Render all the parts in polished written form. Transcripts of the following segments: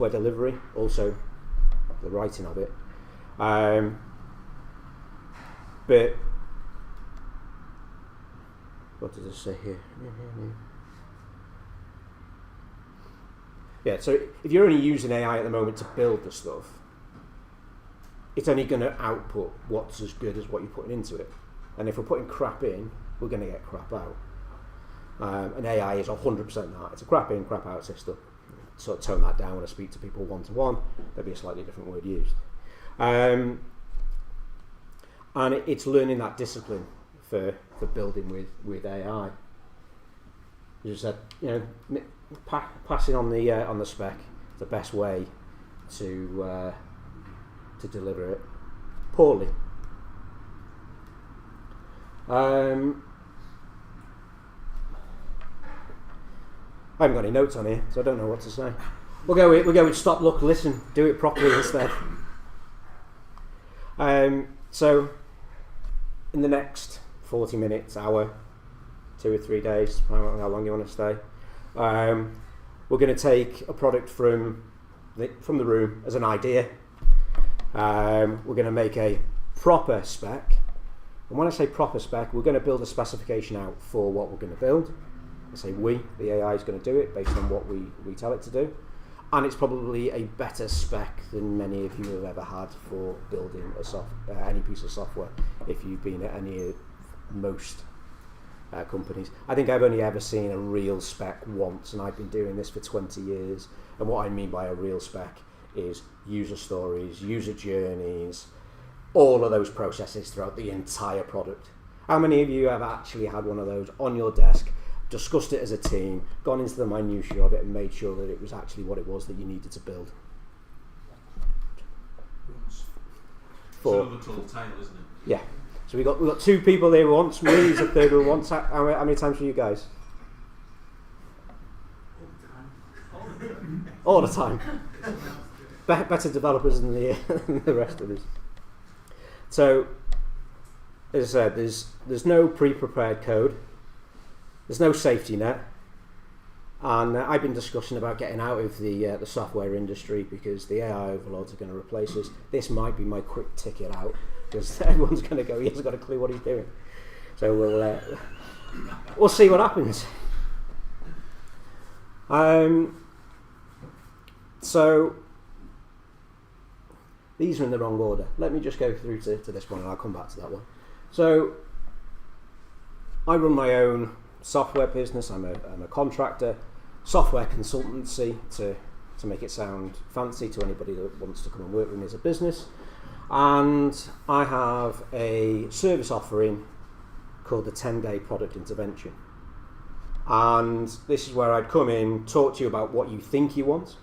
delivery, also the writing of it. But what does it say here? Yeah, so if you're only using AI at the moment to build the stuff, it's only going to output what's as good as what you're putting into it. And if we're putting crap in, we're going to get crap out. And AI is 100% that. It's a crap in, crap out system. Sort of tone that down when I speak to people one-to-one. There'll be a slightly different word used. And it's learning that discipline for building with AI. As you said, passing on the spec is the best way to deliver it poorly. I haven't got any notes on here, so I don't know what to say. We'll go with stop, look, listen, do it properly instead. So in the next 40 minutes, hour, 2 or 3 days, how long you want to stay, we're going to take a product from the room as an idea. We're going to make a proper spec, and when I say proper spec, we're going to build a specification out for what we're going to build. I say the AI is going to do it based on what we tell it to do, and it's probably a better spec than many of you have ever had for building any piece of software if you've been at most companies. I think I've only ever seen a real spec once, and I've been doing this for 20 years, and what I mean by a real spec is user stories, user journeys, all of those processes throughout the entire product. How many of you have actually had one of those on your desk, discussed it as a team, gone into the minutiae of it and made sure that it was actually what it was that you needed to build? It's another tall tale, isn't it? Yeah. So we got 2 people there once. Me is a third one once. How many times for you guys? All the time. Better developers than the rest of us. So, as I said, there's no pre-prepared code. There's no safety net, and I've been discussing about getting out of the software industry because the AI overlords are going to replace us. This might be my quick ticket out because everyone's going to go, he hasn't got a clue what he's doing. So we'll see what happens. So these are in the wrong order. Let me just go through to this one and I'll come back to that one. So I run my own software business. I'm a contractor, software consultancy to make it sound fancy to anybody that wants to come and work with me as a business. And I have a service offering called the 10-day product intervention. And this is where I'd come in, talk to you about what you think you want,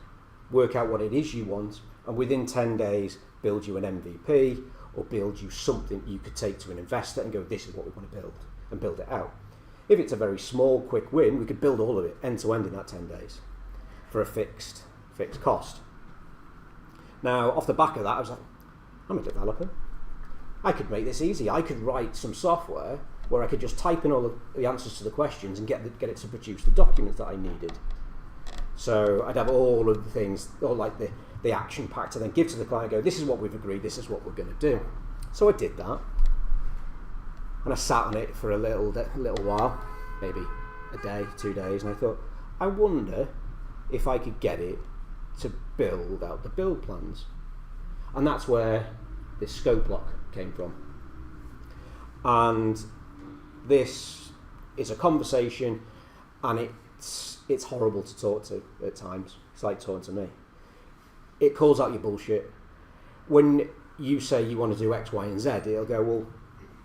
work out what it is you want, and within 10 days build you an MVP or build you something you could take to an investor and go, this is what we want to build, and build it out. If it's a very small, quick win, we could build all of it end to end in that 10 days for a fixed cost. Now, off the back of that, I was like, I'm a developer. I could make this easy. I could write some software where I could just type in all of the answers to the questions and get it to produce the documents that I needed. So I'd have all of the things, all like the action pack to then give to the client, go, this is what we've agreed, this is what we're going to do. So I did that. And I sat on it for a little while, maybe a day, 2 days, and I thought, I wonder if I could get it to build out the build plans. And that's where this ScopeLock came from. And this is a conversation, and it's horrible to talk to at times. It's like talking to me. It calls out your bullshit. When you say you want to do X, Y, and Z, it'll go, well,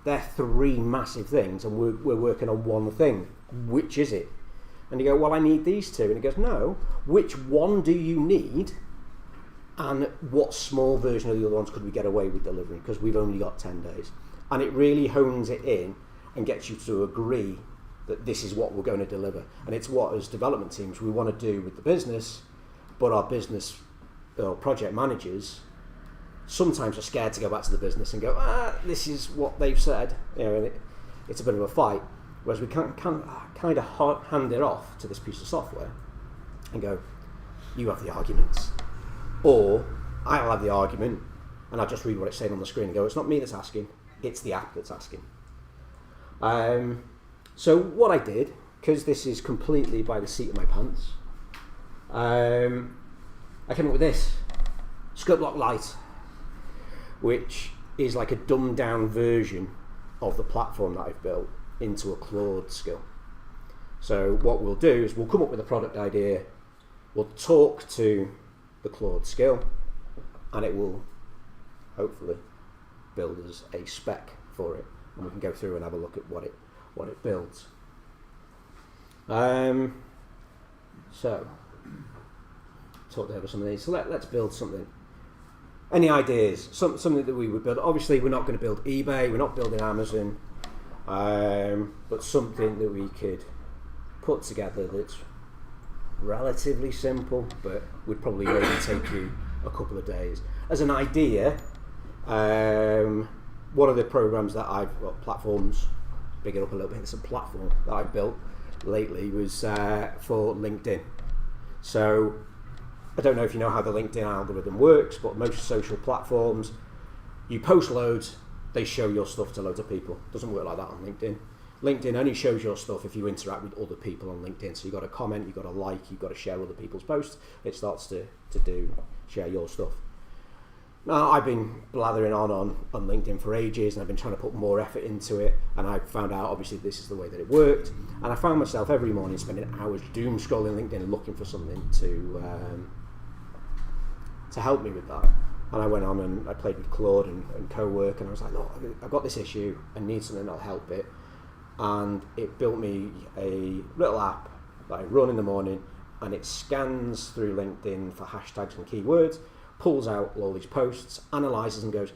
they're 3 massive things, and we're working on one thing. Which is it? And you go, well, I need these 2. And it goes, no, which one do you need? And what small version of the other ones could we get away with delivering? Because we've only got 10 days. And it really hones it in and gets you to agree that this is what we're going to deliver. And it's what, as development teams, we want to do with the business, but our business or project managers sometimes are scared to go back to the business and go, this is what they've said, and it's a bit of a fight. Whereas we can kind of hand it off to this piece of software and go, you have the arguments, Or I'll have the argument and I'll just read what it's saying on the screen and go, it's not me that's asking, it's the app that's asking. So what I did, because this is completely by the seat of my pants, I came up with this, ScopeLock Lite, which is like a dumbed down version of the platform that I've built into a Claude skill. So what we'll do is we'll come up with a product idea, we'll talk to the Claude skill, and it will hopefully build us a spec for it, and we can go through and have a look at what it builds. So talked over some of these. So let's build something. Any ideas? Something that we would build. Obviously, we're not going to build eBay. We're not building Amazon. But something that we could put together that's relatively simple, but would probably maybe take you a couple of days. As an idea, one of the programs that platforms, big it up a little bit, it's a platform that I've built lately was for LinkedIn. So I don't know if you know how the LinkedIn algorithm works, but most social platforms, you post loads, they show your stuff to loads of people. It doesn't work like that on LinkedIn. LinkedIn only shows your stuff if you interact with other people on LinkedIn. So you've got to comment, you've got to like, you've got to share other people's posts. It starts to share your stuff. Now, I've been blathering on LinkedIn for ages, and I've been trying to put more effort into it, and I found out, obviously, this is the way that it worked, and I found myself every morning spending hours doom scrolling LinkedIn and looking for something to help me with that. And I went on and I played with Claude and co-work, and I was like, look, I've got this issue, I need something that'll help it. And it built me a little app that I run in the morning, and it scans through LinkedIn for hashtags and keywords, pulls out all these posts, analyzes and goes,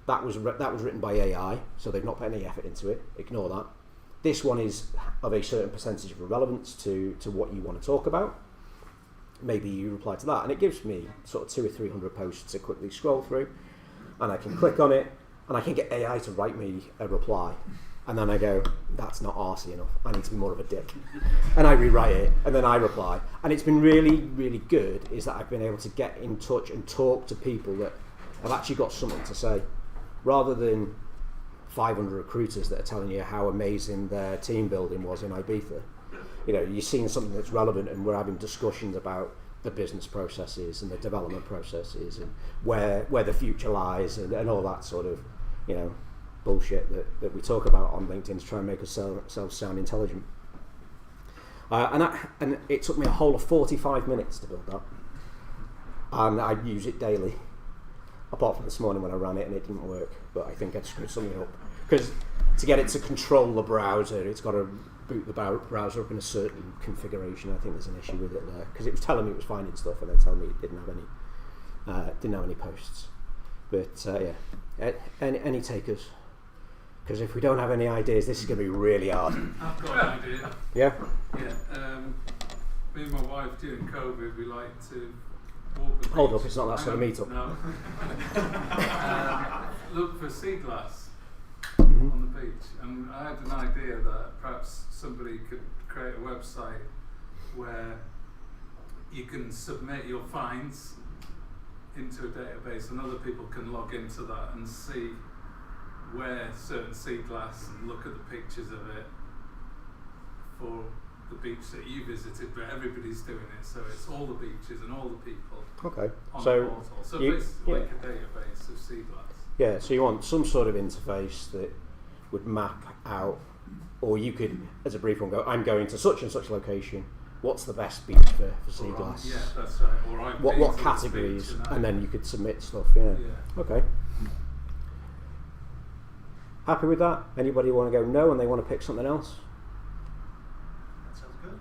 that was written by AI, so they've not put any effort into it, ignore that. This one is of a certain percentage of relevance to what you want to talk about. Maybe you reply to that, and it gives me sort of 200 or 300 posts to quickly scroll through, and I can click on it, and I can get AI to write me a reply. And then I go, that's not arsey enough, I need to be more of a dick. And I rewrite it, and then I reply. And it's been really, really good, is that I've been able to get in touch and talk to people that have actually got something to say, rather than 500 recruiters that are telling you how amazing their team building was in Ibiza. You know, you're seeing something that's relevant, and we're having discussions about the business processes and the development processes and where the future lies and all that sort of, you know, bullshit that we talk about on LinkedIn to try and make ourselves sound intelligent. And it took me a whole of 45 minutes to build that. And I use it daily, apart from this morning when I ran it and it didn't work, but I think I screwed something up. Because to get it to control the browser, it's got to boot the browser up in a certain configuration. I think there's an issue with it there, because it was telling me it was finding stuff and then telling me it didn't have any posts. But yeah, any takers? Because if we don't have any ideas, this is going to be really hard. I've got an idea. Yeah? Yeah. Me and my wife during COVID, we like to walk the beach. Hold up, it's not that sort of meet-up. No. Look for sea glass on the beach. And I had an idea that perhaps somebody could create a website where you can submit your finds into a database, and other people can log into that and see where certain sea glass and look at the pictures of it for the beach that you visited, but everybody's doing it, so it's all the beaches and all the people on the portal. So it's like a database of sea glass. Yeah, so you want some sort of interface that would map out, or you could, as a brief one, go, I'm going to such and such location, what's the best beach for sea glass? Yeah, that's right. Or what categories, and then you could submit stuff, yeah. Okay. Happy with that? Anybody want to go no and they want to pick something else? That sounds good.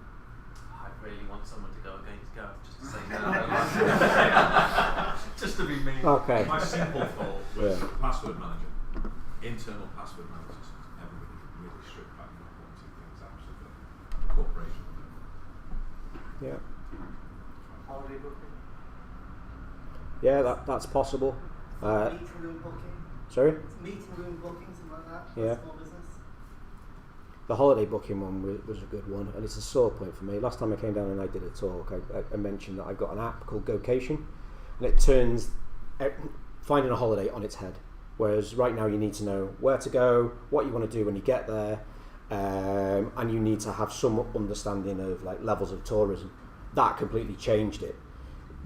I really want someone to go against Gareth just to say no. Just to be mean. Okay. My simple thought was password manager. Internal password managers. Everybody really stripped back and not wanting things absolutely. Corporation. Yeah. Holiday booking. Yeah, that's possible. Meeting room booking. Sorry? Meeting room booking, something like that. Yeah. Small business. The holiday booking one was a good one, and it's a sore point for me. Last time I came down and I did a talk, I mentioned that I've got an app called Gocation, and it turns finding a holiday on its head. Whereas right now you need to know where to go, what you want to do when you get there, and you need to have some understanding of like levels of tourism. That completely changed it.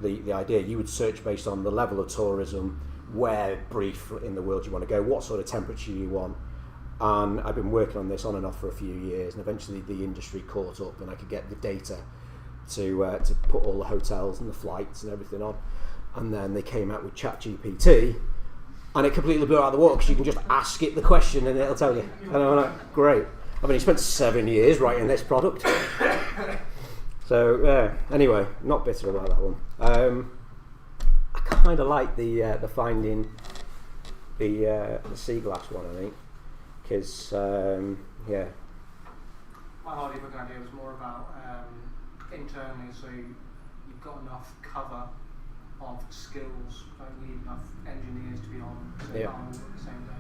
The idea, you would search based on the level of tourism, where brief in the world you want to go, what sort of temperature you want. And I've been working on this on and off for a few years, and eventually the industry caught up and I could get the data to put all the hotels and the flights and everything on. And then they came out with ChatGPT, and it completely blew out of the water because you can just ask it the question and it'll tell you. And I'm like, great. I mean, he spent 7 years writing this product. So anyway, not bitter about that one. I kind of like the finding the sea glass one, I think, because yeah. My whole different idea was more about internally, so you've got enough cover of skills, don't need enough engineers to be on the same time at the same day.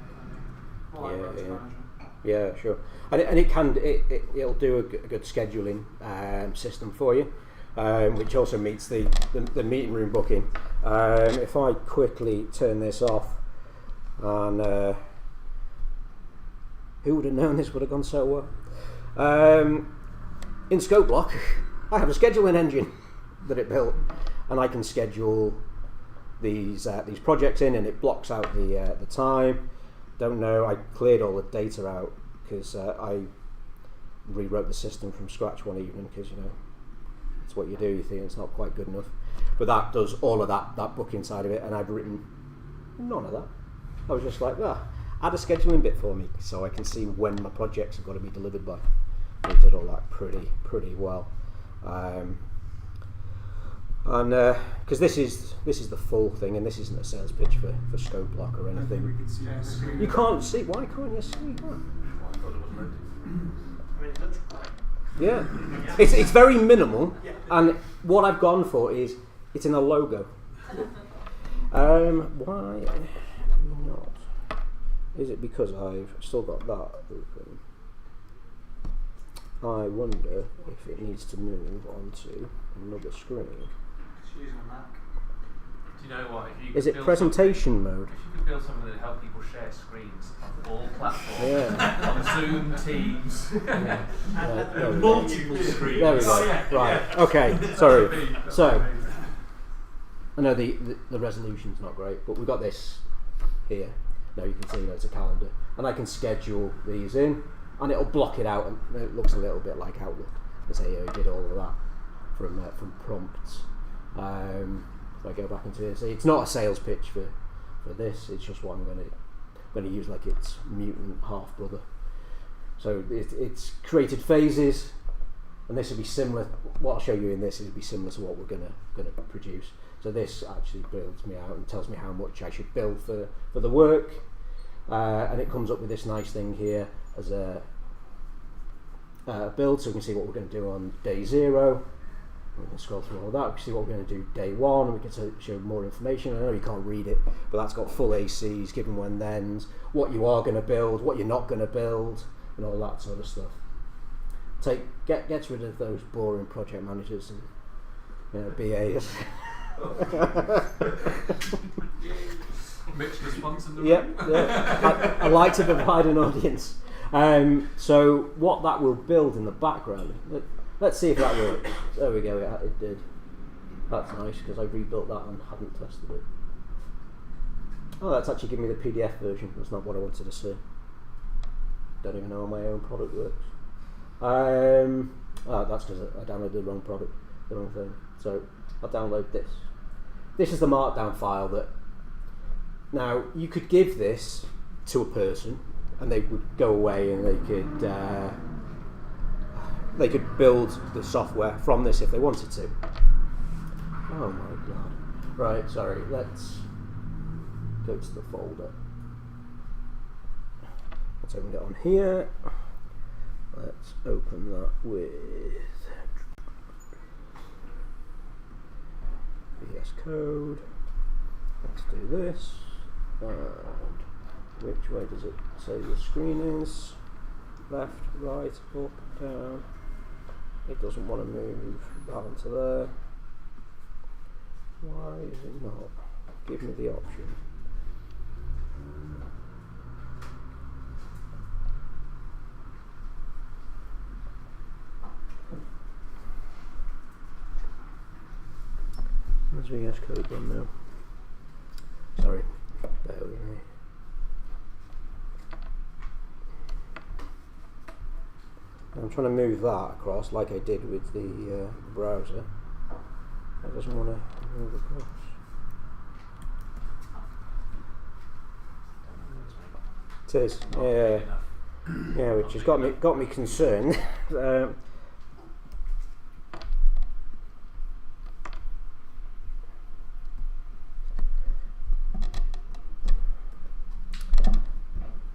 More like project management. Yeah, sure. And it'll do a good scheduling system for you, which also meets the meeting room booking. If I quickly turn this off, and who would have known this would have gone so well? In ScopeLock, I have a scheduling engine that it built, and I can schedule these projects in, and it blocks out the time. Don't know, I cleared all the data out because I rewrote the system from scratch one evening, because you know it's what you do, you think it's not quite good enough, but that does all of that booking side of it, and I've written none of that. I was just like, add a scheduling bit for me so I can see when my projects have got to be delivered by. They did all that pretty well. And because this is the full thing, and this isn't a sales pitch for ScopeLock or anything. You can't see. Why can't you see that? I thought it was loaded. I mean, it looks like. Yeah, it's very minimal, and what I've gone for is it's in a logo. Why not? Is it because I've still got that open? I wonder if it needs to move onto another screen. Using a Mac. Do you know what? If you Is it build presentation mode? If you could build something that help people share screens on all platforms, Yeah. on Zoom, Teams, Multiple screens. There we go. Oh, yeah, Right. yeah. Okay. Sorry. So I know the resolution's not great, but we've got this here. Now you can see it's a calendar, and I can schedule these in, and it'll block it out, and it looks a little bit like Outlook. And say, we did all of that from prompts. If I go back into it, see, it's not a sales pitch for this. It's just what I'm going to use, like its mutant half brother. So it's created phases, and this will be similar. What I'll show you in this will be similar to what we're going to produce. So this actually builds me out and tells me how much I should bill for the work, and it comes up with this nice thing here as a build, so we can see what we're going to do on day 0. We can scroll through all that. We can see what we're going to do day 1. We can show more information. I know you can't read it, but that's got full ACs, given when thens, what you are going to build, what you're not going to build, and all that sort of stuff. Gets rid of those boring project managers and BAs. Mixed response in the room. Yeah. I like to provide an audience. So what that will build in the background, let's see if that works. There we go, it did. That's nice, because I rebuilt that and hadn't tested it. Oh, that's actually giving me the PDF version. That's not what I wanted to see. Don't even know how my own product works. That's because I downloaded the wrong product, the wrong thing. So I'll download this. This is the markdown file that, now you could give this to a person and they would go away and they could build the software from this if they wanted to. Oh my god. Right, sorry, let's go to the folder. Let's open it on here. Let's open that with VS Code. Let's do this. And which way does it say the screen is? Left, right, up, down. It doesn't want to move that onto there. Why is it not? Give me the option. Where's VS Code gone now? Sorry, bear with me. I'm trying to move that across like I did with the browser. That doesn't want to move across. It is, yeah, yeah, which has got me concerned.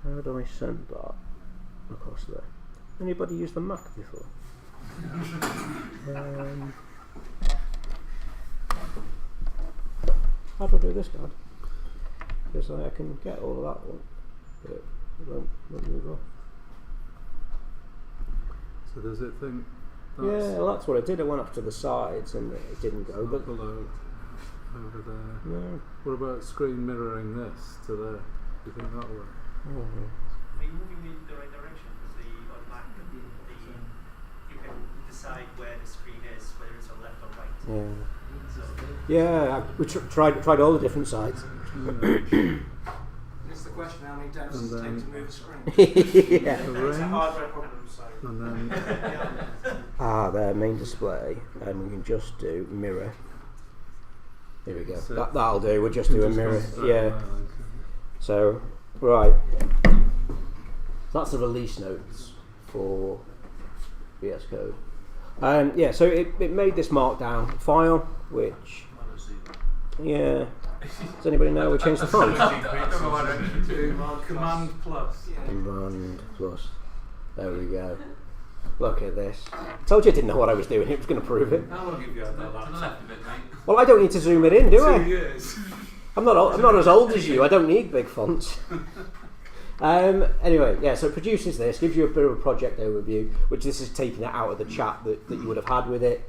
How do I send that across there? Anybody used the Mac before? How do I do this, Dad? Because I can get all of that one, but it won't move off. So does it think? Yeah, well, that's what I did. I went up to the sides and it didn't go. But below, over there. No. What about screen mirroring this to there? Do you think that'll work? Oh, Are you moving in the right direction? Because on Mac, you can decide where the screen is, whether it's on left or right. yeah. So Yeah, we tried all the different sides. It's the question how many attempts does it take to move a screen? Yeah. It's a hardware problem, so. And then There, main display, and we can just do mirror. Here we go. So That'll do. We'll just do a just mirror. concentrate Yeah. on that, then. So, right. That's the release notes for VS Code. Yeah, so it made this markdown file, which, yeah. Does anybody know we changed the font? I don't know what I need to do. Command plus. Command plus. There we go. Look at this. I told you I didn't know what I was doing. It was going to prove it. How long have you had that to the laptop? left of it, mate. Well, I don't need to zoom it in, do 2 I? years. I'm not as old as you. I don't need big fonts. Anyway, yeah, so it produces this, gives you a bit of a project overview, which this is taking it out of the chat that you would have had with it.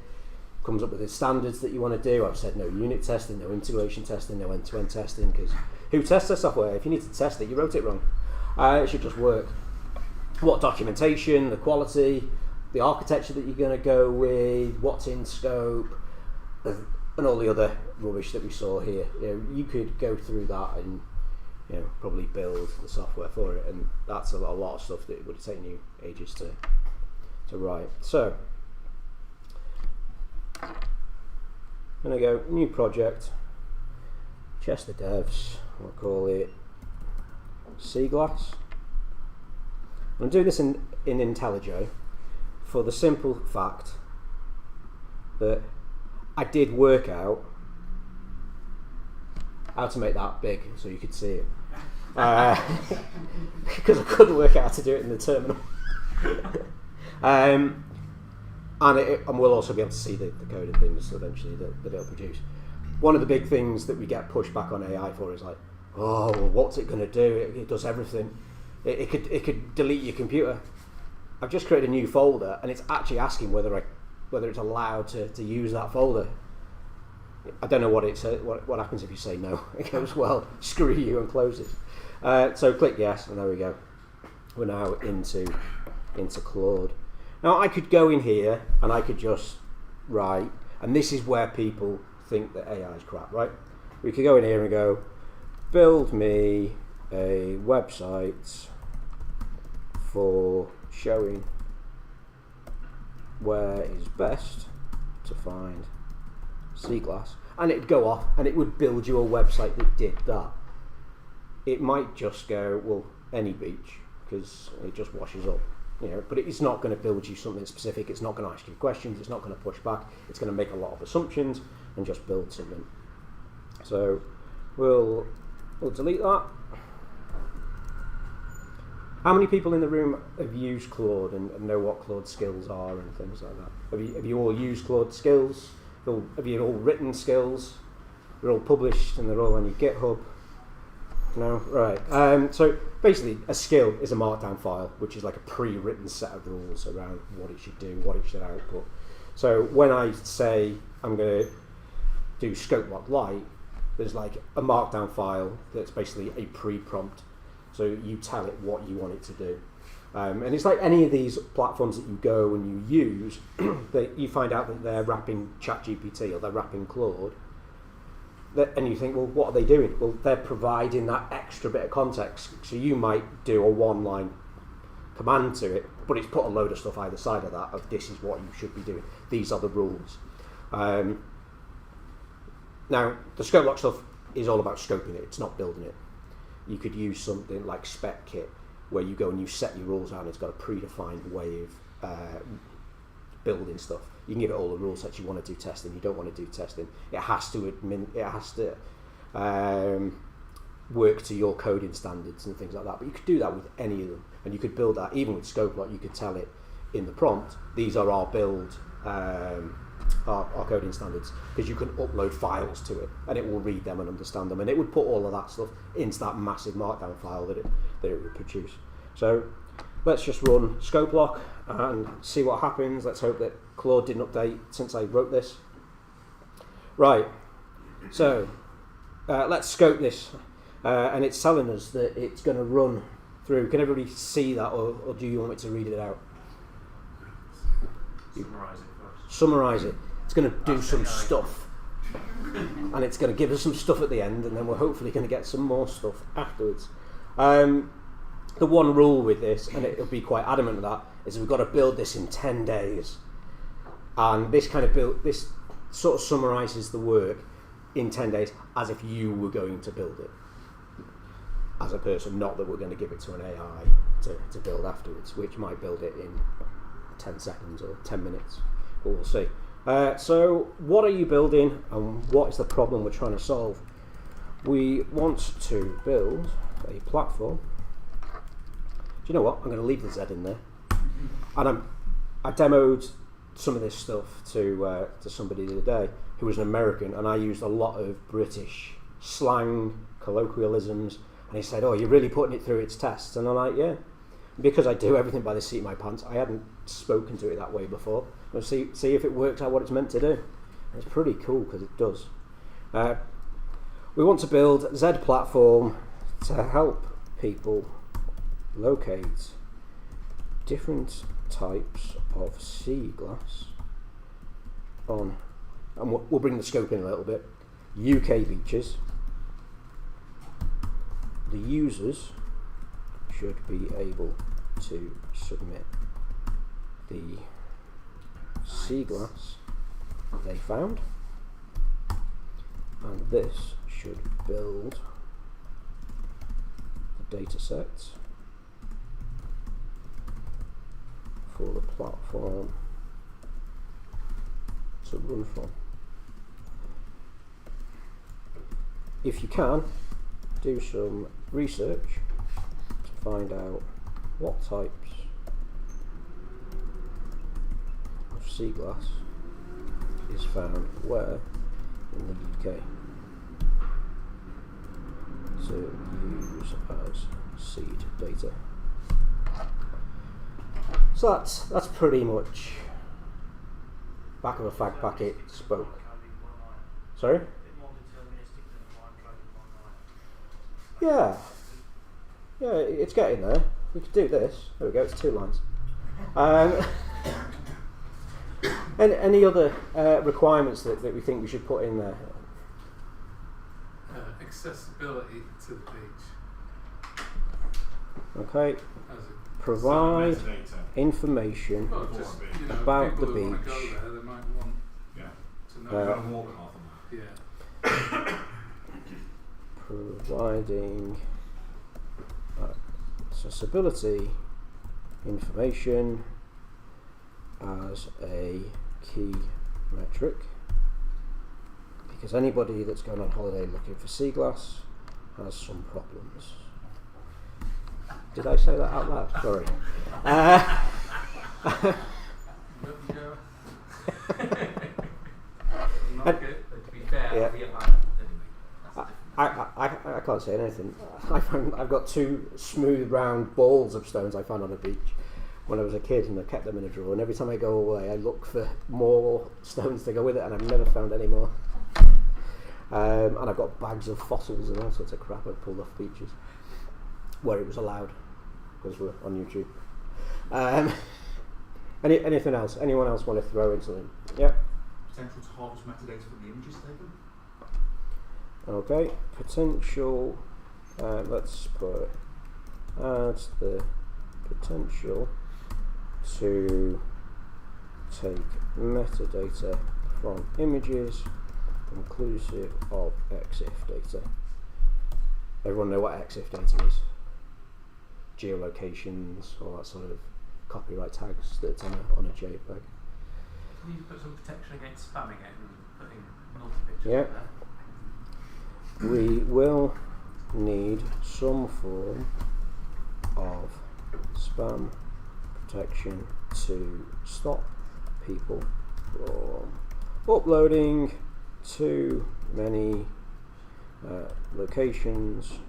Comes up with the standards that you want to do. I've said no unit testing, no integration testing, no end-to-end testing, because who tests their software? If you need to test it, you wrote it wrong. It should just work. What documentation, the quality, the architecture that you're going to go with, what's in scope, and all the other rubbish that we saw here. You could go through that and probably build the software for it, and that's a lot of stuff that would have taken you ages to write. So I'm going to go new project, Chester devs, we'll call it C-Glass. I'm doing this in IntelliJ for the simple fact that I did work out how to make that big so you could see it. Because I couldn't work out how to do it in the terminal. And we'll also be able to see the code and things eventually that it'll produce. One of the big things that we get pushed back on AI for is like, oh, well, what's it going to do? It does everything. It could delete your computer. I've just created a new folder, and it's actually asking whether it's allowed to use that folder. I don't know what happens if you say no. It goes, well, screw you, and closes. So click yes, and there we go. We're now into Claude. Now I could go in here and I could just write, and this is where people think that AI is crap, right? We could go in here and go, build me a website for showing where is best to find C-Glass, and it'd go off and it would build you a website that did that. It might just go, well, any beach, because it just washes up, but it's not going to build you something specific. It's not going to ask you questions. It's not going to push back. It's going to make a lot of assumptions and just build something. So we'll delete that. How many people in the room have used Claude and know what Claude skills are and things like that? Have you all used Claude skills? Have you all written skills? They're all published and they're all on your GitHub. No? Right. So basically a skill is a markdown file, which is like a pre-written set of rules around what it should do, what it should output. So when I say I'm going to do ScopeLock Lite, there's like a markdown file that's basically a pre-prompt. So you tell it what you want it to do. And it's like any of these platforms that you go and you use, that you find out that they're wrapping ChatGPT or they're wrapping Claude, and you think, well, what are they doing? Well, they're providing that extra bit of context. So you might do a one-line command to it, but it's put a load of stuff either side of that, of this is what you should be doing. These are the rules. Now, the ScopeLock stuff is all about scoping it. It's not building it. You could use something like spec kit, where you go and you set your rules out and it's got a predefined way of building stuff. You can give it all the rule sets. You want to do testing, you don't want to do testing. It has to work to your coding standards and things like that. But you could do that with any of them, and you could build that even with ScopeLock. You could tell it in the prompt, these are our build, our coding standards, because you can upload files to it and it will read them and understand them, and it would put all of that stuff into that massive markdown file that it would produce. So let's just run ScopeLock and see what happens. Let's hope that Claude didn't update since I wrote this. Right, so let's scope this, and it's telling us that it's going to run through. Can everybody see that, or do you want me to read it out? Summarise it first. Summarise it. It's going to do some stuff, and it's going to give us some stuff at the end, and then we're hopefully going to get some more stuff afterwards. The one rule with this, and it'll be quite adamant of that, is we've got to build this in 10 days. And this sort of summarises the work in 10 days as if you were going to build it as a person, not that we're going to give it to an AI to build afterwards, which might build it in 10 seconds or 10 minutes, but we'll see. So what are you building, and what is the problem we're trying to solve? We want to build a platform. Do you know what? I'm going to leave the Z in there. And I demoed some of this stuff to somebody the other day who was an American, and I used a lot of British slang, colloquialisms, and he said, "Oh, you're really putting it through its tests." And I'm like, "Yeah." Because I do everything by the seat of my pants, I hadn't spoken to it that way before. We'll see if it works out what it's meant to do. And it's pretty cool because it does. We want to build Z platform to help people locate different types of sea glass on, and we'll bring the scope in a little bit, UK beaches. The users should be able to submit the sea glass they found, and this should build the data set for the platform to run from. If you can, do some research to find out what types of sea glass is found where in the UK to use as seed data. So that's pretty much back of a fag packet spoke. Sorry? Yeah, it's getting there. We could do this. There we go. It's 2 lines. And any other requirements that we think we should put in there? Accessibility to the beach. Okay. As a Provide Metadata. information Well, just, about people the who want to beach. go there, they might want Yeah. to You've know. got a walk path on that. Yeah. Providing accessibility information as a key metric, because anybody that's going on holiday looking for sea glass has some problems. Did I say that out loud? Sorry. But to be fair, Yeah. we have anyway. That's I can't say anything. I've got 2 smooth round balls of stones I found on a beach when I was a kid, and I kept them in a drawer, and every time I go away I look for more stones to go with it, and I've never found any more. And I've got bags of fossils and all sorts of crap I've pulled off beaches where it was allowed because we're on YouTube. Anything else? Anyone else want to throw in something? Yeah. Potential to harvest metadata from the images taken. Okay. Potential. Let's put as the potential to take metadata from images inclusive of EXIF data. Everyone know what EXIF data is? Geolocations, all that sort of copyright tags that's on a JPEG. Can you put some protection against spamming it and putting naughty pictures Yeah. there? We will need some form of spam protection to stop people from uploading too many locations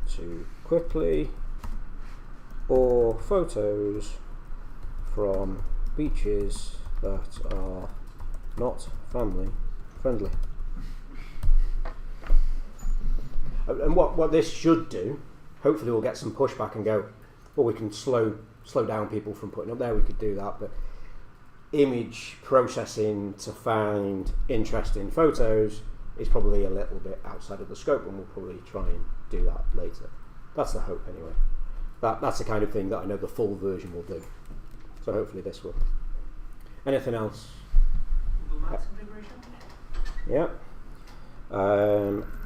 too quickly or photos from beaches that are not family friendly. And what this should do, hopefully we'll get some pushback and go, well, we can slow down people from putting up there, we could do that, but image processing to find interesting photos is probably a little bit outside of the scope, and we'll probably try and do that later. That's the hope anyway. That's the kind of thing that I know the full version will do. So hopefully this will. Anything else? Google Maps integration? Yeah.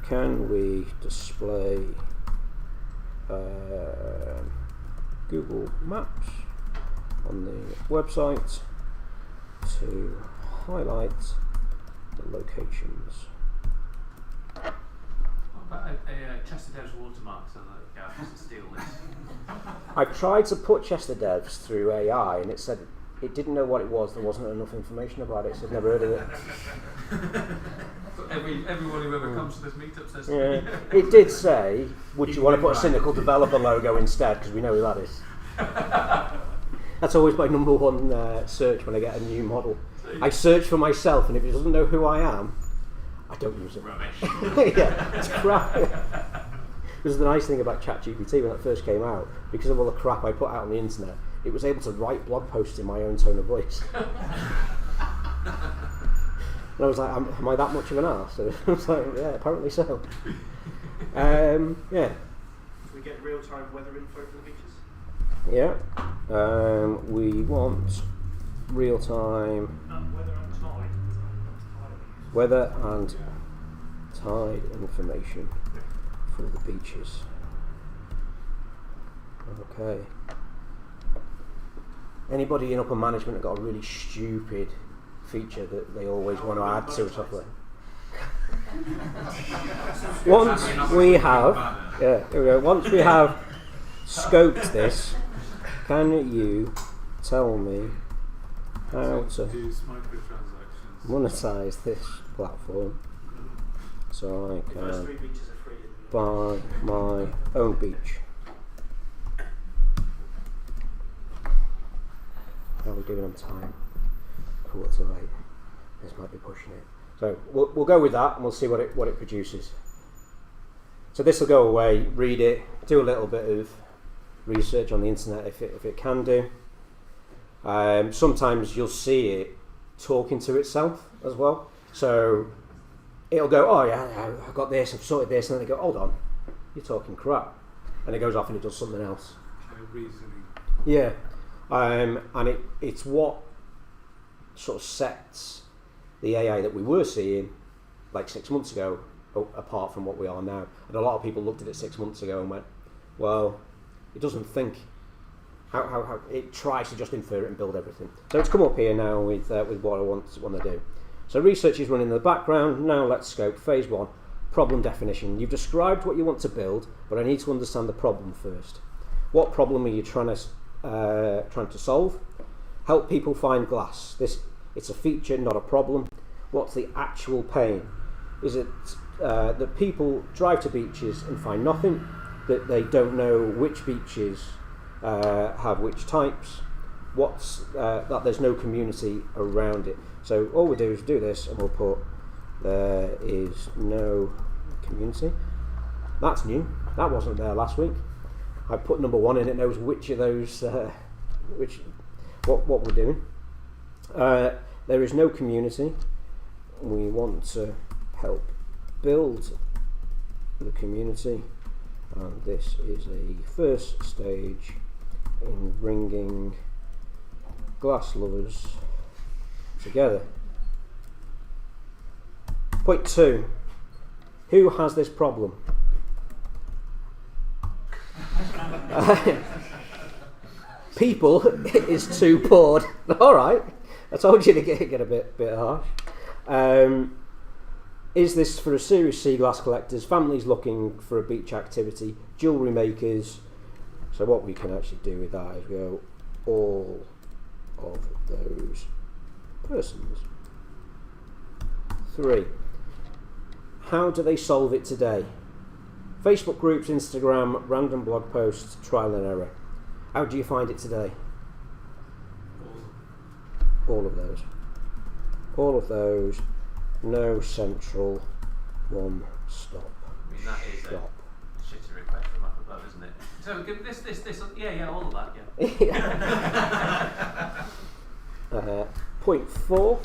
Can we display Google Maps on the website to highlight the locations? What about a Chester Dev's watermark so that Gareth has to steal this? I tried to put Chester Devs through AI and it said it didn't know what it was, there wasn't enough information about it, so I'd never heard of it. Everyone who ever comes to this meetup says Yeah. It did say, would you want to put a cynical developer logo instead, because we know who that is. That's always my number one search when I get a new model. I search for myself, and if it doesn't know who I am, I don't use it. rubbish. Yeah, it's crap. This is the nice thing about ChatGPT when it first came out, because of all the crap I put out on the internet, it was able to write blog posts in my own tone of voice. And I was like, am I that much of an arse? And I was like, yeah, apparently so. Yeah. Can we get real-time weather info for the beaches? Yeah. We want real-time Weather and tide. weather and tide information for the beaches. Okay. Anybody in upper management have got a really stupid feature that they always want to add to a software? Once we have, yeah, here we go. Once we have scoped this, can you tell me how to Use microtransactions. monetize this platform so I The first can 3 beaches are free. buy my own beach? How are we doing on time? 7:45. This might be pushing it. So we'll go with that and we'll see what it produces. So this will go away, read it, do a little bit of research on the internet if it can do. Sometimes you'll see it talking to itself as well. So it'll go, oh yeah, I've got this, I've sorted this, and then they go, hold on, you're talking crap. And it goes off and it does something else. Reasoning. Yeah. And it's what sort of sets the AI that we were seeing like 6 months ago apart from what we are now. And a lot of people looked at it 6 months ago and went, well, it doesn't think. How it tries to just infer it and build everything. So it's come up here now with what I want to do. So research is running in the background. Now let's scope phase 1, problem definition. You've described what you want to build, but I need to understand the problem first. What problem are you trying to solve? Help people find glass. It's a feature, not a problem. What's the actual pain? Is it that people drive to beaches and find nothing? That they don't know which beaches have which types? That there's no community around it? So all we do is do this, and we'll put There is no community. That's new. That wasn't there last week. I put number 1 in. It knows which of those, what we're doing. There is no community. We want to help build the community, and this is a first stage in bringing glass lovers together. Point 2. Who has this problem? People is too bored. All right, I told you to get a bit harsh. Is this for a Series C glass collectors, families looking for a beach activity, jewellery makers? So what we can actually do with that is go all of those persons. 3. How do they solve it today? Facebook groups, Instagram, random blog posts, trial and error. How do you find it today? All of those. All of those. No central one stop. I mean, that is shop. a shitty request from up above, isn't it? So give this, yeah, all of that, yeah. Point 4.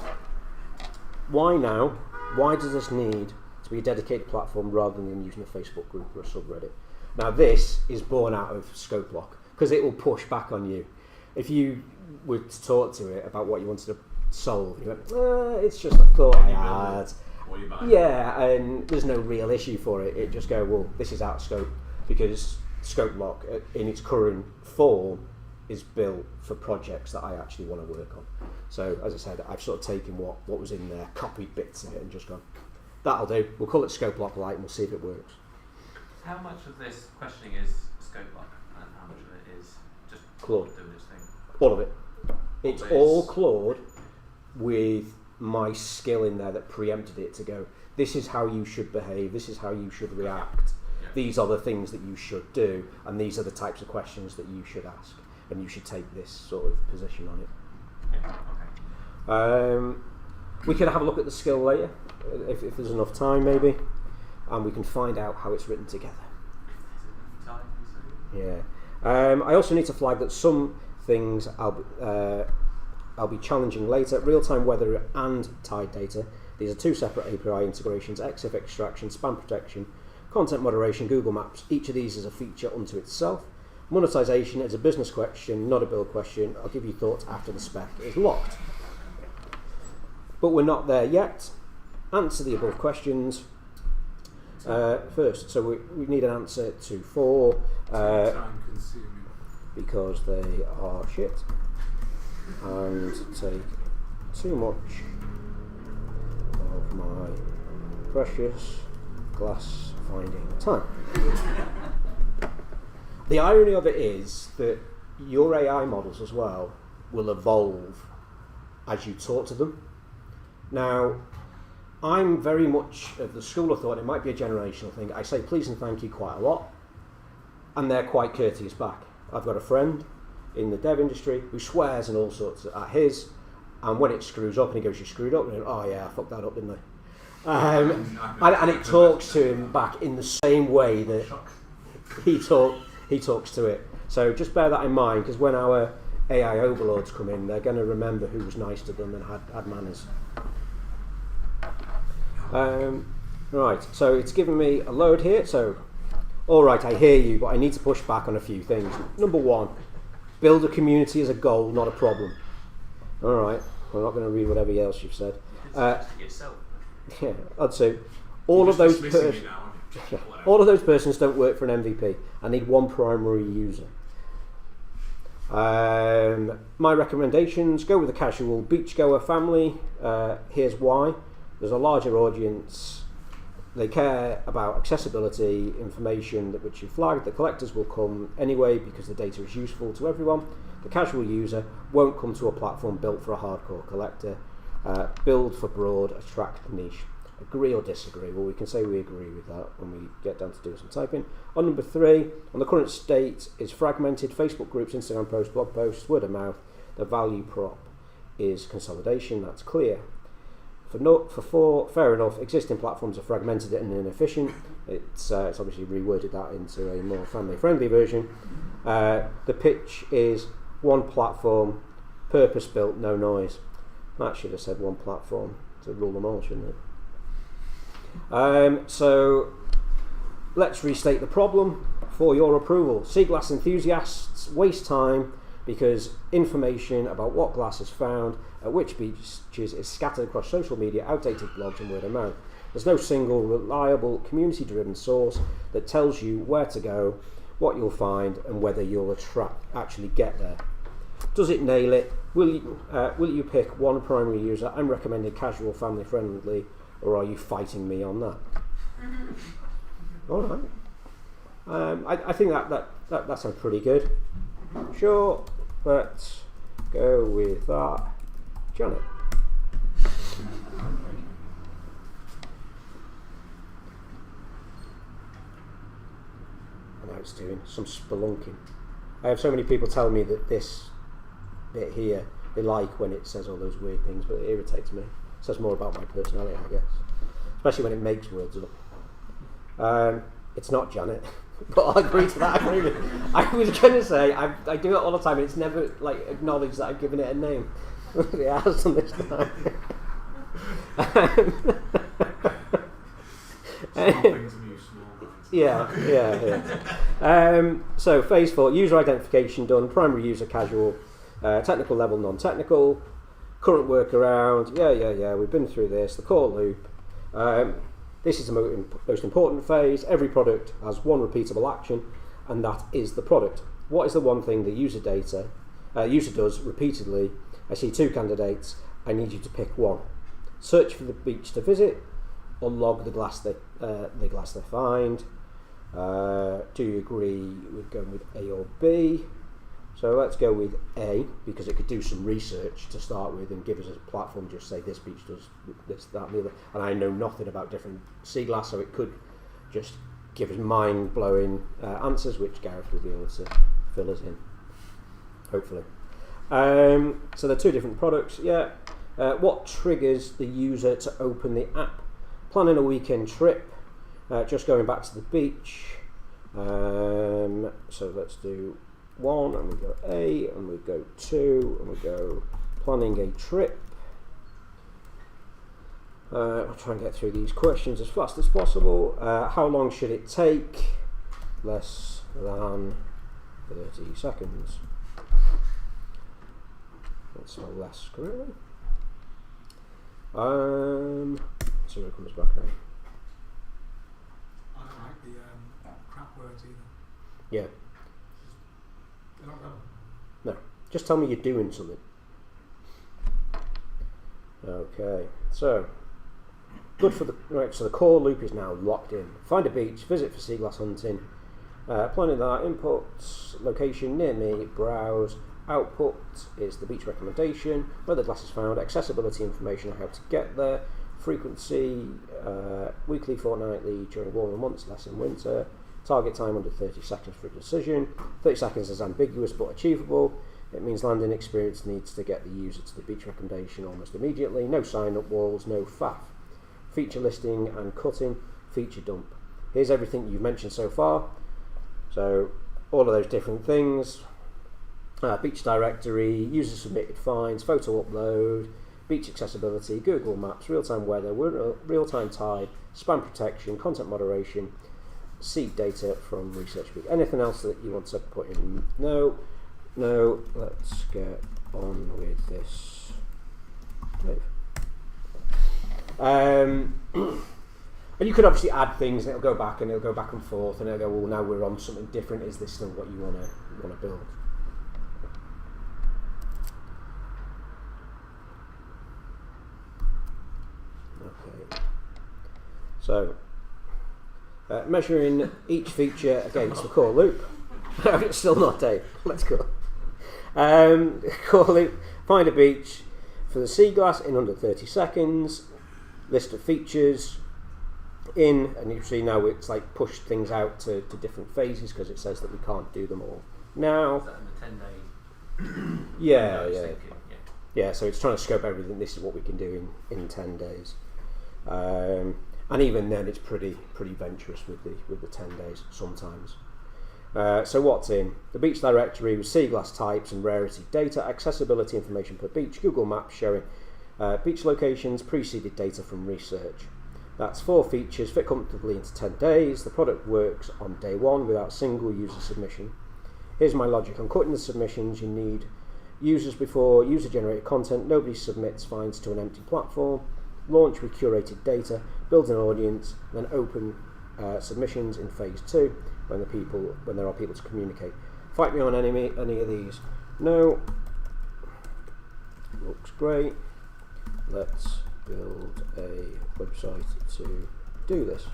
Why now? Why does this need to be a dedicated platform rather than using a Facebook group or a subreddit? Now this is born out of ScopeLock, because it will push back on you. If you were to talk to it about what you wanted to solve, you went, it's just a thought I had. Yeah, and there's no real issue for it. It just go, well, this is out of scope, because ScopeLock in its current form is built for projects that I actually want to work on. So as I said, I've sort of taken what was in there, copied bits of it, and just gone, that'll do. We'll call it ScopeLock Lite, and we'll see if it works. How much of this questioning is ScopeLock, and how much of it is just Claude doing its thing? All of it. It's all Claude with my skill in there that preempted it to go, this is how you should behave, this is how you should react, these are the things that you should do, and these are the types of questions that you should ask, and you should take this sort of position on it. Yeah, okay. We could have a look at the skill later, if there's enough time maybe, and we can find out how it's written together. Yeah. I also need to flag that some things I'll be challenging later. Real-time weather and tide data. These are 2 separate API integrations: EXIF extraction, spam protection, content moderation, Google Maps. Each of these is a feature unto itself. Monetization is a business question, not a build question. I'll give you thoughts after the spec is locked. But we're not there yet. Answer the above questions first. So we need an answer to 4. Time consuming. Because they are shit and take too much of my precious glass finding time. The irony of it is that your AI models as well will evolve as you talk to them. Now, I'm very much of the school of thought, it might be a generational thing, I say please and thank you quite a lot, and they're quite courteous back. I've got a friend in the dev industry who swears and all sorts at his, and when it screws up and he goes, you screwed up, and goes, oh yeah, I fucked that up, didn't I? And it talks to him back in the same way that he talks to it. So just bear that in mind, because when our AI overlords come in, they're going to remember who was nice to them and had manners. Right, so it's given me a load here, so alright, I hear you, but I need to push back on a few things. Number 1, build a community as a goal, not a problem. Alright, we're not going to read whatever else you've said. Yourself. Yeah, I'd say all of those persons don't work for an MVP. I need one primary user. My recommendations: go with a casual beachgoer family. Here's why. There's a larger audience. They care about accessibility, information that which you flagged. The collectors will come anyway because the data is useful to everyone. The casual user won't come to a platform built for a hardcore collector. Build for broad, attract niche. Agree or disagree? Well, we can say we agree with that when we get down to do some typing. On number 3, on the current state is fragmented. Facebook groups, Instagram posts, blog posts, word of mouth. The value prop is consolidation. That's clear. For 4, fair enough, existing platforms are fragmented and inefficient. It's obviously reworded that into a more family-friendly version. The pitch is one platform, purpose-built, no noise. That should have said one platform to rule them all, shouldn't it? So let's restate the problem for your approval. Sea glass enthusiasts waste time because information about what glass is found at which beaches is scattered across social media, outdated blogs and word of mouth. There's no single reliable community-driven source that tells you where to go, what you'll find and whether you'll actually get there. Does it nail it? Will you pick one primary user and recommend it casual, family-friendly, or are you fighting me on that? All right. I think that sounds pretty good. Sure, let's go with that. Janet. I know it's doing some spelunking. I have so many people tell me that this bit here they like when it says all those weird things, but it irritates me. It says more about my personality, I guess. Especially when it makes words up. It's not Janet. But I'll agree to that agreement. I was going to say, I do it all the time, and it's never acknowledged that I've given it a name. It has on this time. Small things amuse small minds. Yeah. So phase 4, user identification done, primary user casual, technical level non-technical, current workaround, yeah, we've been through this, the core loop. This is the most important phase. Every product has one repeatable action, and that is the product. What is the one thing the user does repeatedly? I see 2 candidates. I need you to pick one. Search for the beach to visit, or log the glass they find. Do you agree with going with A or B? So let's go with A, because it could do some research to start with and give us a platform, just say this beach does this, that and the other. And I know nothing about different sea glass, so it could just give us mind-blowing answers, which Gareth will be able to fill us in, hopefully. So there are 2 different products, what triggers the user to open the app? Planning a weekend trip, just going back to the beach. So let's do 1, and we go A, and we go 2, and we go planning a trip. I'll try and get through these questions as fast as possible. How long should it take? Less than 30 seconds. Let's spell less correctly. See what comes back now. I don't like the crap words either. Yeah. They're not relevant. No. Just tell me you're doing something. Okay. So good for the right. So the core loop is now locked in. Find a beach. Visit for sea glass hunting. Planning that. Inputs. Location near me. Browse. Output is the beach recommendation. Where the glass is found. Accessibility information on how to get there. Frequency. Weekly, fortnightly, during warmer months, less in winter. Target time under 30 seconds for a decision. 30 seconds is ambiguous but achievable. It means landing experience needs to get the user to the beach recommendation almost immediately. No sign-up walls, no faff. Feature listing and cutting. Feature dump. Here's everything you've mentioned so far. So all of those different things. Beach directory, user submitted finds, photo upload, beach accessibility, Google Maps, real-time weather, real-time tide, spam protection, content moderation, seed data from research. Anything else that you want to put in? No. Let's get on with this. And you could obviously add things, and it'll go back and forth, and it'll go, well, now we're on something different. Is this still what you want to build? Okay. So. Measuring each feature against the core loop. It's still not Dave. Let's go. Core loop. Find a beach for the sea glass in under 30 seconds. List of features in, and you see now it's like pushed things out to different phases because it says that we can't do them all now. Is that in the 10-day? Yeah. Yeah, so it's trying to scope everything. This is what we can do in 10 days. And even then, it's pretty venturous with the 10 days sometimes. So what's in? The beach directory with sea glass types and rarity data, accessibility information per beach, Google Maps showing beach locations, preceded data from research. That's 4 features, fit comfortably into 10 days. The product works on day 1 without single user submission. Here's my logic. I'm cutting the submissions. You need users before user-generated content. Nobody submits finds to an empty platform. Launch with curated data. Build an audience. Then open submissions in phase 2 when there are people to communicate. Fight me on any of these. No. Looks great. Let's build a website to do this.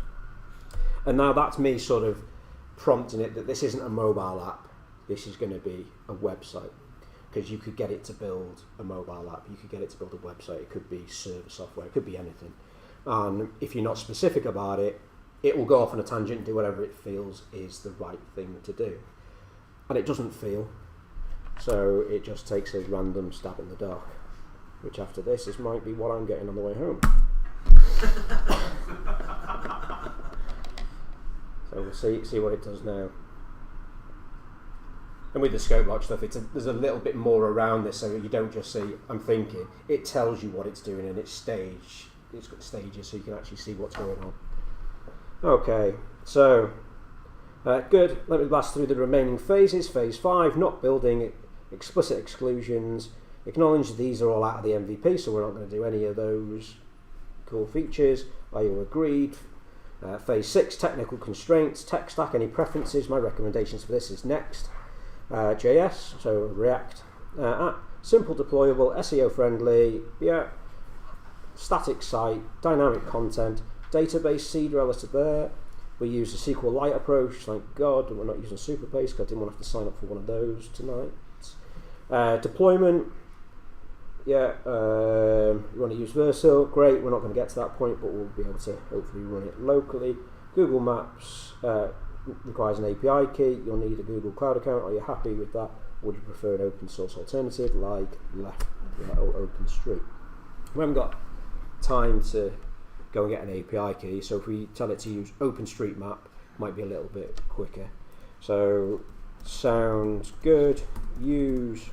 And now that's me sort of prompting it that this isn't a mobile app. This is going to be a website. Because you could get it to build a mobile app, you could get it to build a website, it could be server software, it could be anything. And if you're not specific about it, it will go off on a tangent and do whatever it feels is the right thing to do. And it doesn't feel, so it just takes a random stab in the dark, which after this might be what I'm getting on the way home. So we'll see what it does now. And with the ScopeLock stuff, there's a little bit more around this, so you don't just see, I'm thinking. It tells you what it's doing, and it's got stages, so you can actually see what's going on. Okay, so, good. Let me blast through the remaining phases. Phase 5, not building, explicit exclusions. Acknowledge these are all out of the MVP, so we're not going to do any of those cool features. Are you agreed? Phase 6, technical constraints, tech stack, any preferences. My recommendations for this is next. JS, so React app, simple deployable, SEO friendly, yeah, static site, dynamic content, database seed relative there. We use the SQLite approach, thank God, we're not using Superbase because I didn't want to have to sign up for one of those tonight. Deployment, yeah, you want to use rehearsal, great, we're not going to get to that point, but we'll be able to hopefully run it locally. Google Maps, requires an API key. You'll need a Google Cloud account. Are you happy with that? Would you prefer an open source alternative like Left or OpenStreet? We haven't got time to go and get an API key, so if we tell it to use OpenStreetMap, it might be a little bit quicker. So sounds good. Use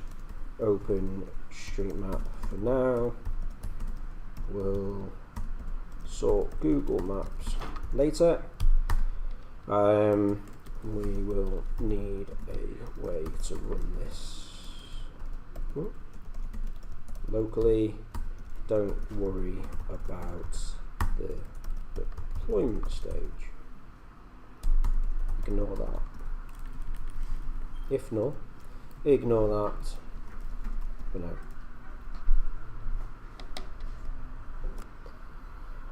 OpenStreetMap for now. We'll sort Google Maps later. We will need a way to run this locally. Don't worry about the deployment stage. Ignore that. If not, ignore that for now.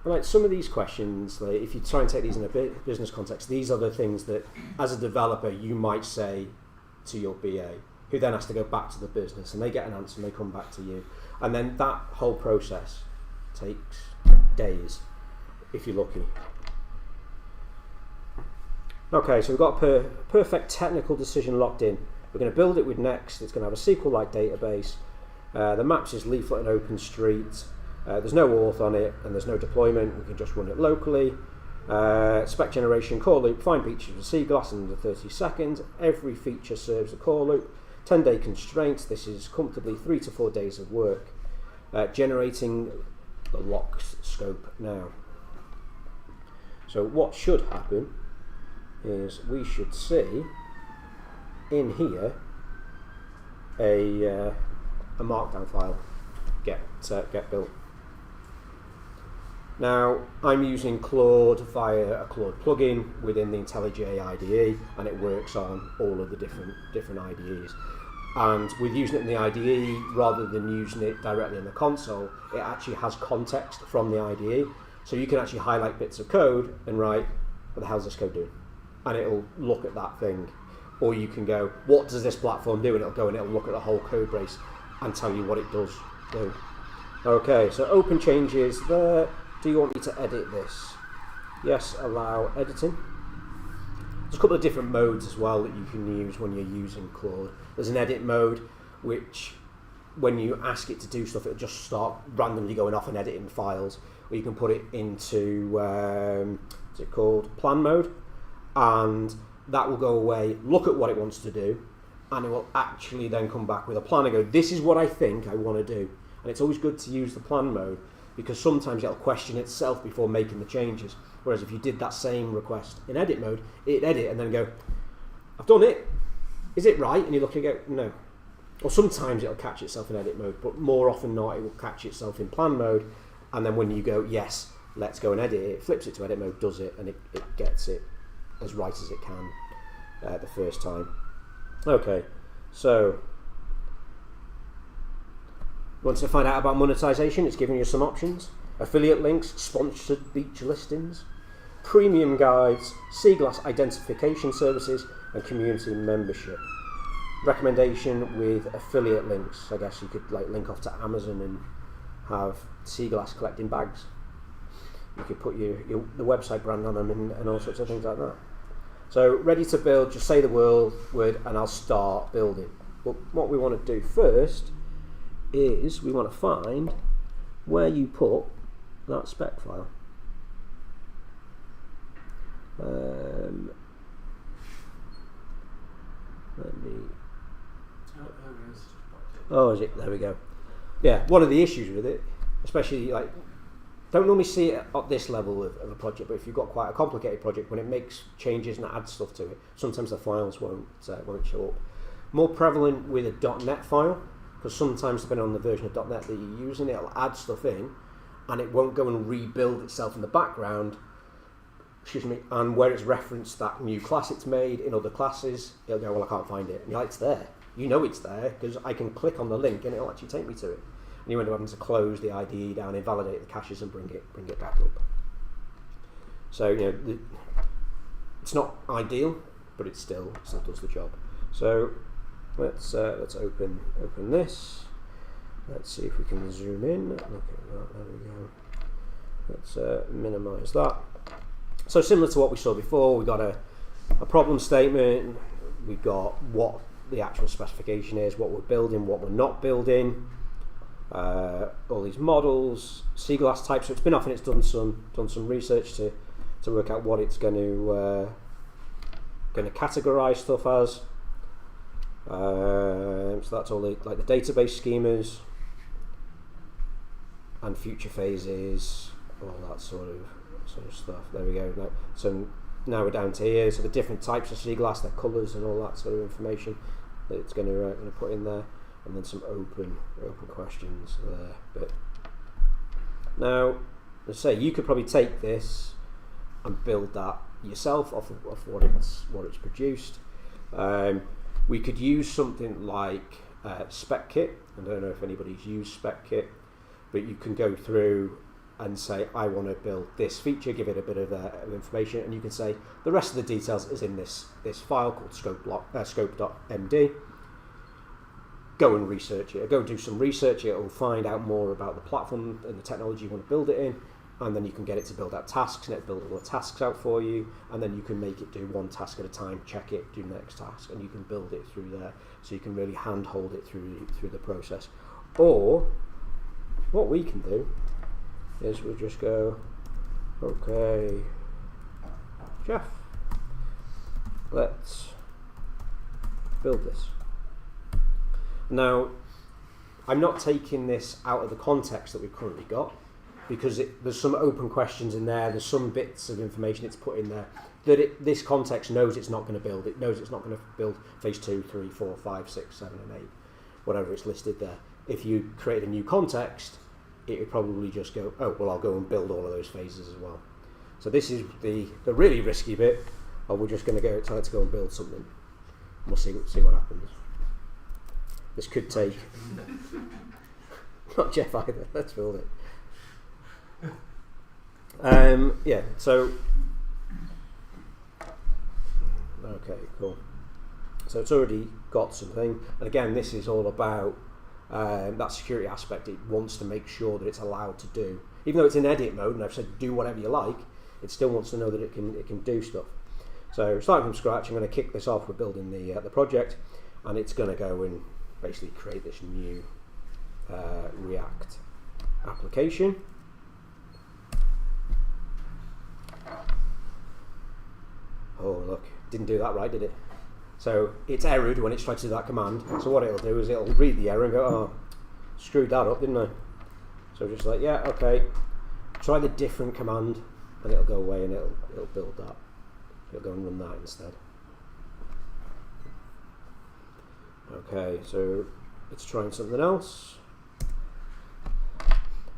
And like some of these questions, like if you try and take these in a business context, these are the things that, as a developer, you might say to your BA, who then has to go back to the business, and they get an answer and they come back to you. And then that whole process takes days, if you're lucky. Okay, so we've got a perfect technical decision locked in. We're going to build it with Next. It's going to have a SQLite database. The maps is Leaflet and OpenStreet. There's no auth on it, and there's no deployment. We can just run it locally. Spec generation, core loop, find features with CGlass in under 30 seconds. Every feature serves a core loop. 10-day constraints. This is comfortably 3 to 4 days of work. Generating the locked scope now. So what should happen is we should see in here a markdown file get built. Now, I'm using Claude via a Claude plugin within the IntelliJ IDE, and it works on all of the different IDEs. And with using it in the IDE, rather than using it directly in the console, it actually has context from the IDE. So you can actually highlight bits of code and write, what the hell's this code doing? And it'll look at that thing. Or you can go, what does this platform do? And it'll go and it'll look at the whole code base and tell you what it does do. Okay, so open changes there. Do you want me to edit this? Yes, allow editing. There's a couple of different modes as well that you can use when you're using Claude. There's an edit mode, which when you ask it to do stuff, it'll just start randomly going off and editing files. Or you can put it into what's it called, plan mode, and that will go away, look at what it wants to do, and it will actually then come back with a plan and go, this is what I think I want to do. And it's always good to use the plan mode, because sometimes it'll question itself before making the changes. Whereas if you did that same request in edit mode, it'd edit and then go, I've done it, is it right? And you look and go, no. Or sometimes it'll catch itself in edit mode, but more often than not it will catch itself in plan mode, and then when you go, yes, let's go and edit it, it flips it to edit mode, does it, and it gets it as right as it can the first time. Okay, so want to find out about monetization? It's giving you some options: affiliate links, sponsored feature listings, premium guides, C-Glass identification services, and community membership. Recommendation with affiliate links. I guess you could like link off to Amazon and have C-Glass collecting bags. You could put the website brand on them and all sorts of things like that. So ready to build, just say the word and I'll start building. But what we want to do first is we want to find where you put that spec file. Let me... Oh, is it? There we go. Yeah, one of the issues with it, especially like, don't normally see it at this level of a project, but if you've got quite a complicated project, when it makes changes and adds stuff to it, sometimes the files won't show up. More prevalent with a .NET file, because sometimes depending on the version of .NET that you're using, it'll add stuff in, and it won't go and rebuild itself in the background. And where it's referenced that new class it's made in other classes, it'll go, well, I can't find it. And you're like, it's there. You know it's there, because I can click on the link and it'll actually take me to it. And you end up having to close the IDE down, invalidate the caches, and bring it back up. So, it's not ideal, but it still does the job. So let's open this. Let's see if we can zoom in. Look at that. There we go. Let's minimize that. So similar to what we saw before, we've got a problem statement, we've got what the actual specification is, what we're building, what we're not building, all these models, C-Glass types. So it's been off and it's done some research to work out what it's going to categorize stuff as. So that's all the database schemas and future phases, all that sort of stuff. There we go. So now we're down to here. So the different types of C-Glass, their colours and all that sort of information that it's going to put in there, and then some open questions there. But now, let's say you could probably take this and build that yourself off of what it's produced. We could use something like spec kit. I don't know if anybody's used spec kit, but you can go through and say, I want to build this feature, give it a bit of information, and you can say the rest of the details is in this file called scope.md. Go and research it. Go and do some research. It will find out more about the platform and the technology you want to build it in, and then you can get it to build out tasks, and it build all the tasks out for you, and then you can make it do one task at a time, check it, do the next task, and you can build it through there. So you can really handhold it through the process. Or what we can do is we'll just go, okay, Jeff, let's build this. Now, I'm not taking this out of the context that we've currently got, because there's some open questions in there, there's some bits of information it's put in there that this context knows it's not going to build. It knows it's not going to build phase 2, 3, 4, 5, 6, 7 and 8, whatever it's listed there. If you create a new context, it would probably just go, oh, well, I'll go and build all of those phases as well. So this is the really risky bit, or we're just going to try to go and build something. And we'll see what happens. This could take... Not Jeff either, let's build it. Yeah, so... Okay, cool. So it's already got something, and again, this is all about that security aspect. It wants to make sure that it's allowed to do, even though it's in edit mode and I've said do whatever you like, it still wants to know that it can do stuff. So starting from scratch, I'm going to kick this off. We're building the project, and it's going to go and basically create this new React application. Oh look, didn't do that right, did it? So it's errored when it's trying to do that command. So what it'll do is it'll read the error and go, oh, screwed that up, didn't I? So just like, yeah, okay, try the different command, and it'll go away and it'll build that. It'll go and run that instead. Okay, so it's trying something else.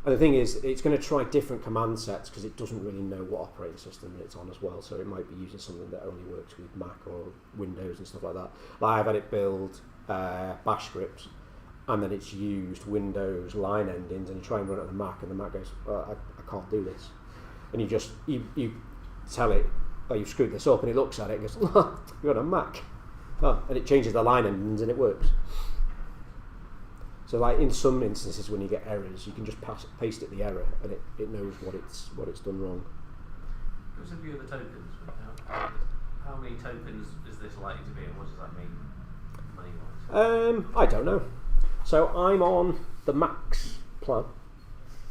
And the thing is, it's going to try different command sets because it doesn't really know what operating system it's on as well. So it might be using something that only works with Mac or Windows and stuff like that. Like I've had it build bash scripts, and then it's used Windows line endings, and you try and run it on the Mac, and the Mac goes, I can't do this. And you tell it, oh, you've screwed this up, and it looks at it and goes, oh, you're on a Mac. Oh, and it changes the line endings and it works. So like in some instances when you get errors, you can just paste it the error and it knows what it's done wrong. Give us a view of the tokens. How many tokens is this likely to be, and what does that mean money-wise? I don't know. So I'm on the max plan.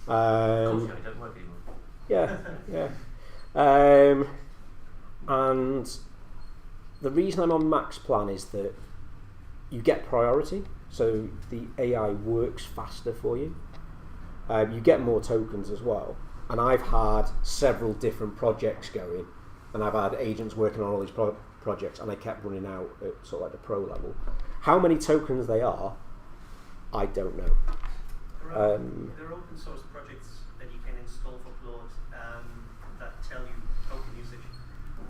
Of course you don't work anymore. Yeah. And the reason I'm on max plan is that you get priority. So the AI works faster for you. You get more tokens as well. And I've had several different projects going, and I've had agents working on all these projects, and I kept running out at sort of like the pro level. How many tokens they are, I don't know. There are open source projects that you can install for Claude that tell you token usage.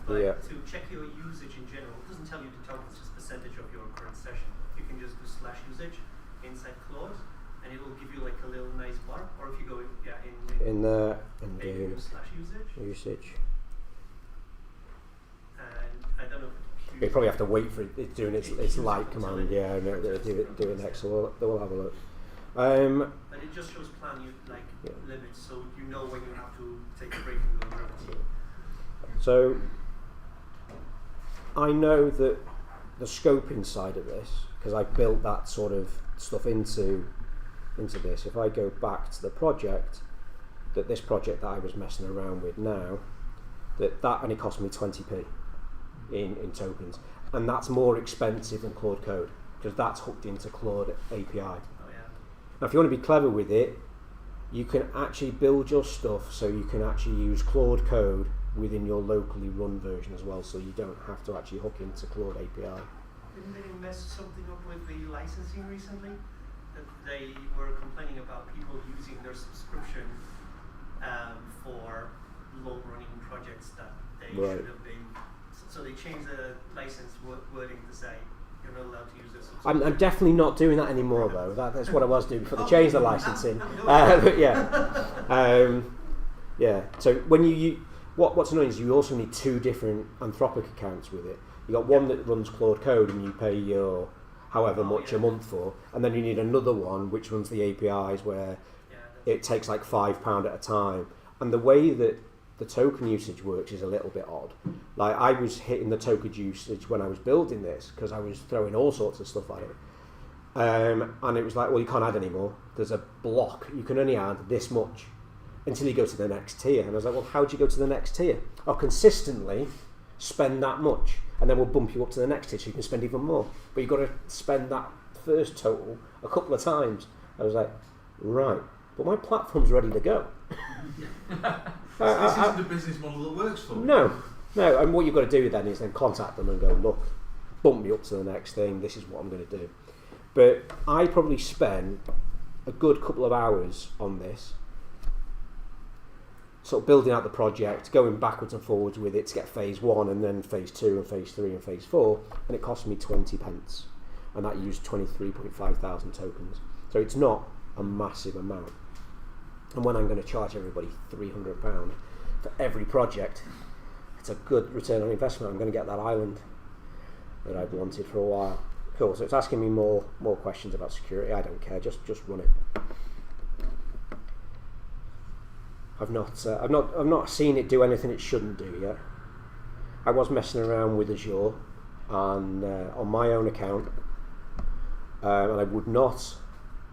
But to check your usage in general, it doesn't tell you the tokens, just percentage of your current session. You can just do /usage inside Claude, and it will give you like a little nice bar. Or if you go in do /usage. And I don't know if you probably have to wait for it doing its lite command. Yeah, and it'll do it next. So we'll have a look. But it just shows plan limits, so you know when you have to take a break and go grab tea. So I know that the scoping side of this, because I built that sort of stuff into this. If I go back to the project, this project that I was messing around with now, that only cost me 20p in tokens, and that's more expensive than Claude Code because that's hooked into Claude API. Oh, yeah. Now, if you want to be clever with it, you can actually build your stuff so you can actually use Claude Code within your locally run version as well, so you don't have to actually hook into Claude API. Didn't they mess something up with the licensing recently? That they were complaining about people using their subscription for low-running projects that they should have been. So they changed the license wording to say you're not allowed to use this subscription. I'm definitely not doing that anymore, though. That's what I was doing before they changed the licensing. But yeah. So when what's annoying is you also need two different Anthropic accounts with it. You got one that runs Claude Code and you pay your however much a month for, and then you need another one which runs the APIs where it takes like £5 at a time. And the way that the token usage works is a little bit odd. Like I was hitting the token usage when I was building this because I was throwing all sorts of stuff at it. And it was like, well, you can't add any more. There's a block. You can only add this much until you go to the next tier. And I was like, well, how do you go to the next tier? I'll consistently spend that much, and then we'll bump you up to the next tier so you can spend even more. But you've got to spend that first total a couple of times. I was like, right, but my platform's ready to go. This isn't the business model that works for me. No. And what you've got to do then is then contact them and go, look, bump me up to the next thing. This is what I'm going to do. But I probably spent a good couple of hours on this, sort of building out the project, going backwards and forwards with it to get phase 1 and then phase 2 and phase 3 and phase 4, and it cost me 20 pence, and that used 23.5 thousand tokens. So it's not a massive amount. And when I'm going to charge everybody £300 for every project, it's a good return on investment. I'm going to get that island that I've wanted for a while. Cool. So it's asking me more questions about security. I don't care. Just run it. I've not seen it do anything it shouldn't do yet. I was messing around with Azure and on my own account, and I would not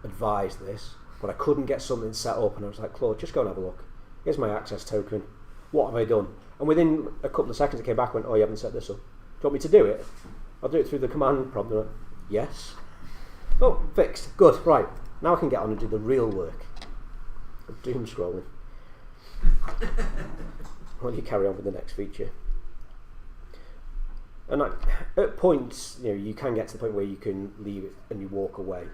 advised this, but I couldn't get something set up, and I was like, Claude, just go and have a look. Here's my access token. What have I done? And within a couple of seconds, it came back and went, oh, you haven't set this up. Do you want me to do it? I'll do it through the command prompt. And I went, yes. Oh, fixed. Good. Right. Now I can get on and do the real work of doom scrolling. While you carry on with the next feature. And at points, you can get to the point where you can leave it and you walk away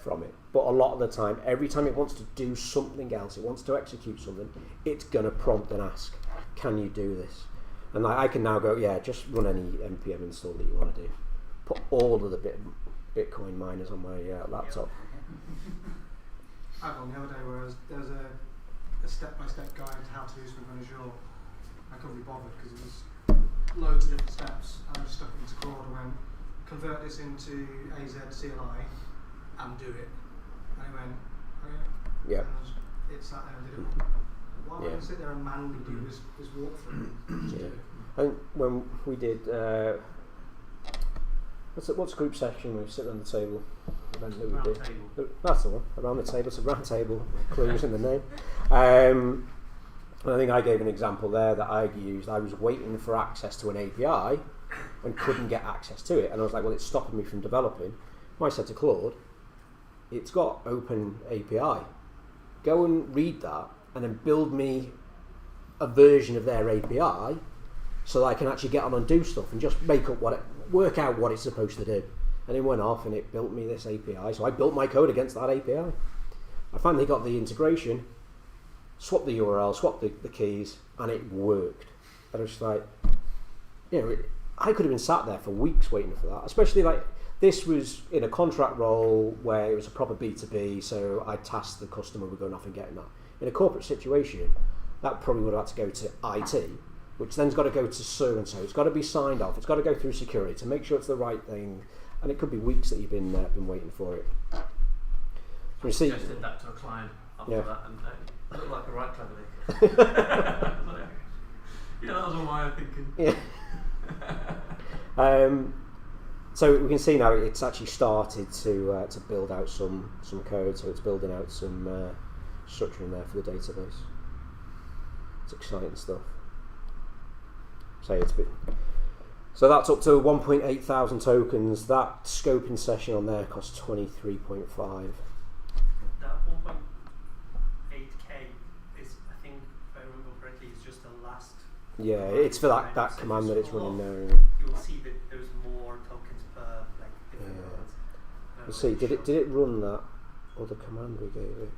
from it. But a lot of the time, every time it wants to do something else, it wants to execute something, it's going to prompt and ask, can you do this? And I can now go, yeah, just run any npm install that you want to do. Put all of the Bitcoin miners on my laptop. I had one the other day where there was a step-by-step guide to how to do something on Azure. I couldn't be bothered because it was loads of different steps, and I just stuck it into Claude and went, convert this into AZ CLI and do it. And it went, oh yeah. And it sat there and did it. Why would I sit there and manually do this walkthrough? Yeah. I think when we did what's group session we sit on the table event that we did. Table. That's the one, around the table. It's a round table, clues in the name. And I think I gave an example there that I used. I was waiting for access to an API and couldn't get access to it, and I was like, well, it's stopping me from developing. I said to Claude, it's got open API. Go and read that and then build me a version of their API so that I can actually get on and do stuff and just work out what it's supposed to do. And it went off and it built me this API. So I built my code against that API. I finally got the integration, swapped the URL, swapped the keys, and it worked. And I was like, I could have been sat there for weeks waiting for that, especially like this was in a contract role where it was a proper B2B, so I tasked the customer with going off and getting that. In a corporate situation, that probably would have had to go to IT, which then's got to go to so and so. It's got to be signed off. It's got to go through security to make sure it's the right thing, and it could be weeks that you've been waiting for it. So I suggested that to a client after that, and it looked like a right clever thing. Yeah, that was all my thinking. Yeah. So we can see now it's actually started to build out some code. So it's building out some structure in there for the database. It's exciting stuff. So that's up to 1.8 thousand tokens. That scoping session on there costs 23.5. That 1.8k is, I think, if I remember correctly, is just the last. Yeah, it's for that command that it's running now. You'll see that there's more tokens per different nodes. Let's see, did it run that other command we gave it?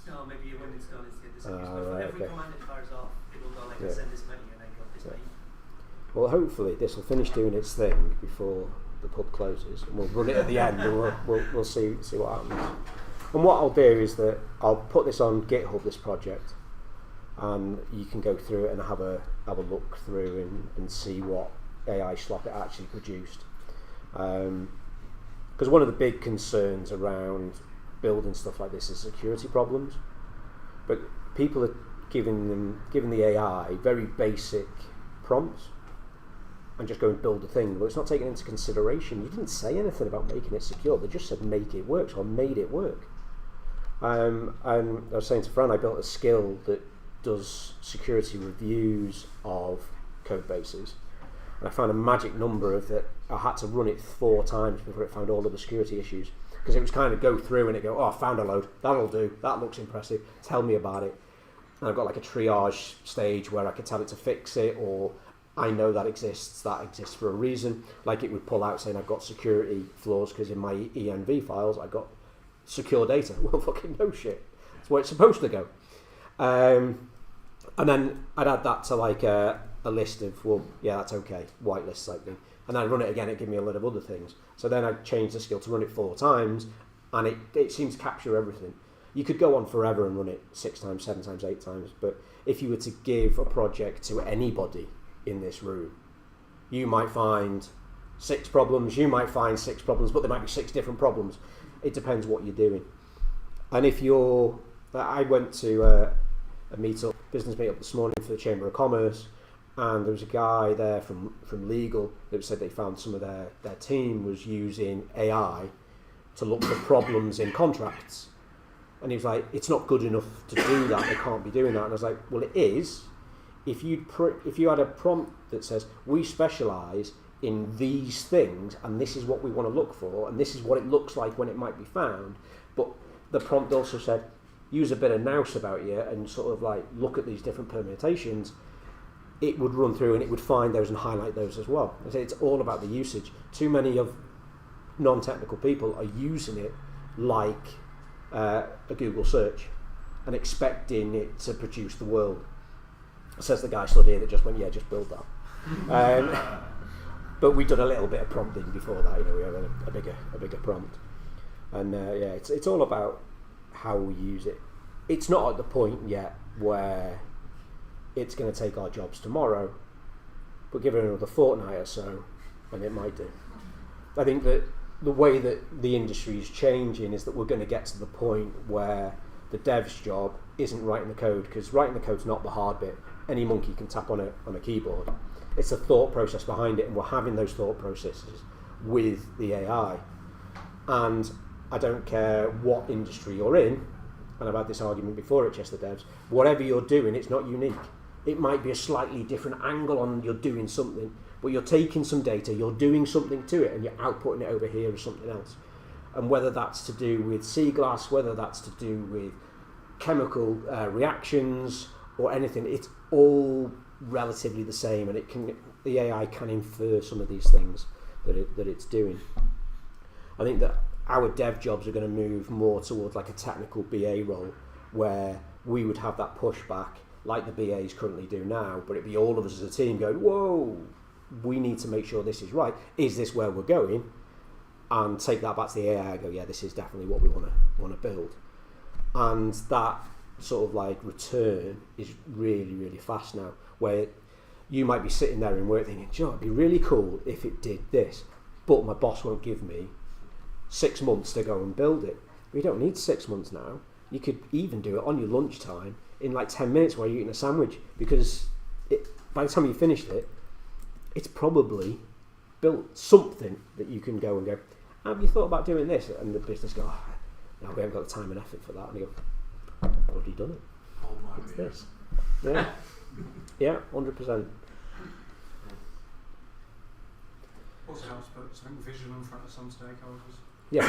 No, maybe when it's done, it disappears. But for every command it fires off, it will go like, send this many, and I got this many. Well, hopefully this will finish doing its thing before the pub closes, and we'll run it at the end, and we'll see what happens. And what I'll do is that I'll put this on GitHub, this project, and you can go through it and have a look through and see what AI slop it actually produced. Because one of the big concerns around building stuff like this is security problems, but people are giving the AI very basic prompts and just go and build a thing. Well, it's not taken into consideration. You didn't say anything about making it secure. They just said make it work, so I made it work. And I was saying to Fran, I built a skill that does security reviews of code bases, and I found a magic number of that. I had to run it 4 times before it found all of the security issues, because it was kind of go through and it go, oh, I found a load, that'll do, that looks impressive, tell me about it. And I've got like a triage stage where I could tell it to fix it, or I know that exists for a reason. Like it would pull out saying I've got security flaws because in my env files I've got secure data. Well, fucking no shit. That's where it's supposed to go. And then I'd add that to like a list of, well, yeah, that's okay, whitelist type thing. And then I'd run it again, it'd give me a lot of other things. So then I'd change the skill to run it 4 times, and it seems to capture everything. You could go on forever and run it 6 times, 7 times, 8 times, but if you were to give a project to anybody in this room, you might find 6 problems, but there might be 6 different problems. It depends what you're doing. And if I went to a business meetup this morning for the Chamber of Commerce, and there was a guy there from legal that said they found some of their team was using AI to look for problems in contracts. And he was like, it's not good enough to do that, they can't be doing that. And I was like, well, it is. If you had a prompt that says, we specialise in these things, and this is what we want to look for, and this is what it looks like when it might be found, but the prompt also said, use a bit of nous about you and sort of like look at these different permutations, it would run through and it would find those and highlight those as well. I say it's all about the usage. Too many of non-technical people are using it like a Google search and expecting it to produce the world. Says the guy stood here that just went, yeah, just build that. But we've done a little bit of prompting before that. We have a bigger prompt, and it's all about how we use it. It's not at the point yet where it's going to take our jobs tomorrow, but give it another fortnight or so, and it might do. I think that the way that the industry is changing is that we're going to get to the point where the dev's job isn't writing the code, because writing the code's not the hard bit. Any monkey can tap on a keyboard. It's a thought process behind it, and we're having those thought processes with the AI. And I don't care what industry you're in, and I've had this argument before at Chester Devs, whatever you're doing, it's not unique. It might be a slightly different angle on you're doing something, but you're taking some data, you're doing something to it, and you're outputting it over here as something else. And whether that's to do with sea glass, whether that's to do with chemical reactions or anything, it's all relatively the same, and the AI can infer some of these things that it's doing. I think that our dev jobs are going to move more towards like a technical BA role, where we would have that pushback like the BAs currently do now, but it'd be all of us as a team going, whoa, we need to make sure this is right. Is this where we're going? And take that back to the AI and go, yeah, this is definitely what we want to build. And that sort of like return is really, really fast now, where you might be sitting there in work thinking, Joe, it'd be really cool if it did this, but my boss won't give me 6 months to go and build it. We don't need 6 months now. You could even do it on your lunchtime in like 10 minutes while you're eating a sandwich, because by the time you finished it, it's probably built something that you can go and go, have you thought about doing this? And the business go, oh, no, we haven't got the time and effort for that. And you go, I've already done it. What's this? Yeah. Yeah, 100%. Also helps put something visual in front of some stakeholders. Yeah.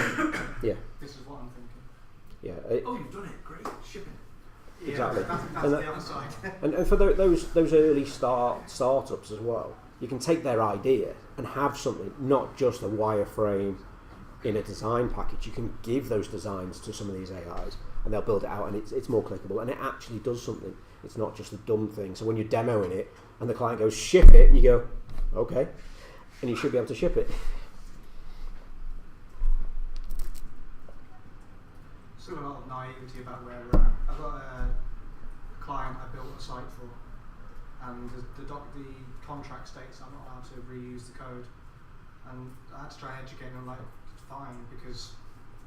Yeah. This is what I'm thinking. Yeah. Oh, you've done it. Great. Shipping. Exactly. Yeah, that's the other side. And for those early startups as well, you can take their idea and have something, not just a wireframe in a design package. You can give those designs to some of these AIs and they'll build it out, and it's more clickable and it actually does something. It's not just a dumb thing. So when you're demoing it and the client goes, ship it, you go, okay, and you should be able to ship it. Still a lot of naivety about where we're at. I've got a client I built a site for, and the contract states I'm not allowed to reuse the code, and I had to try and educate them, like, it's fine, because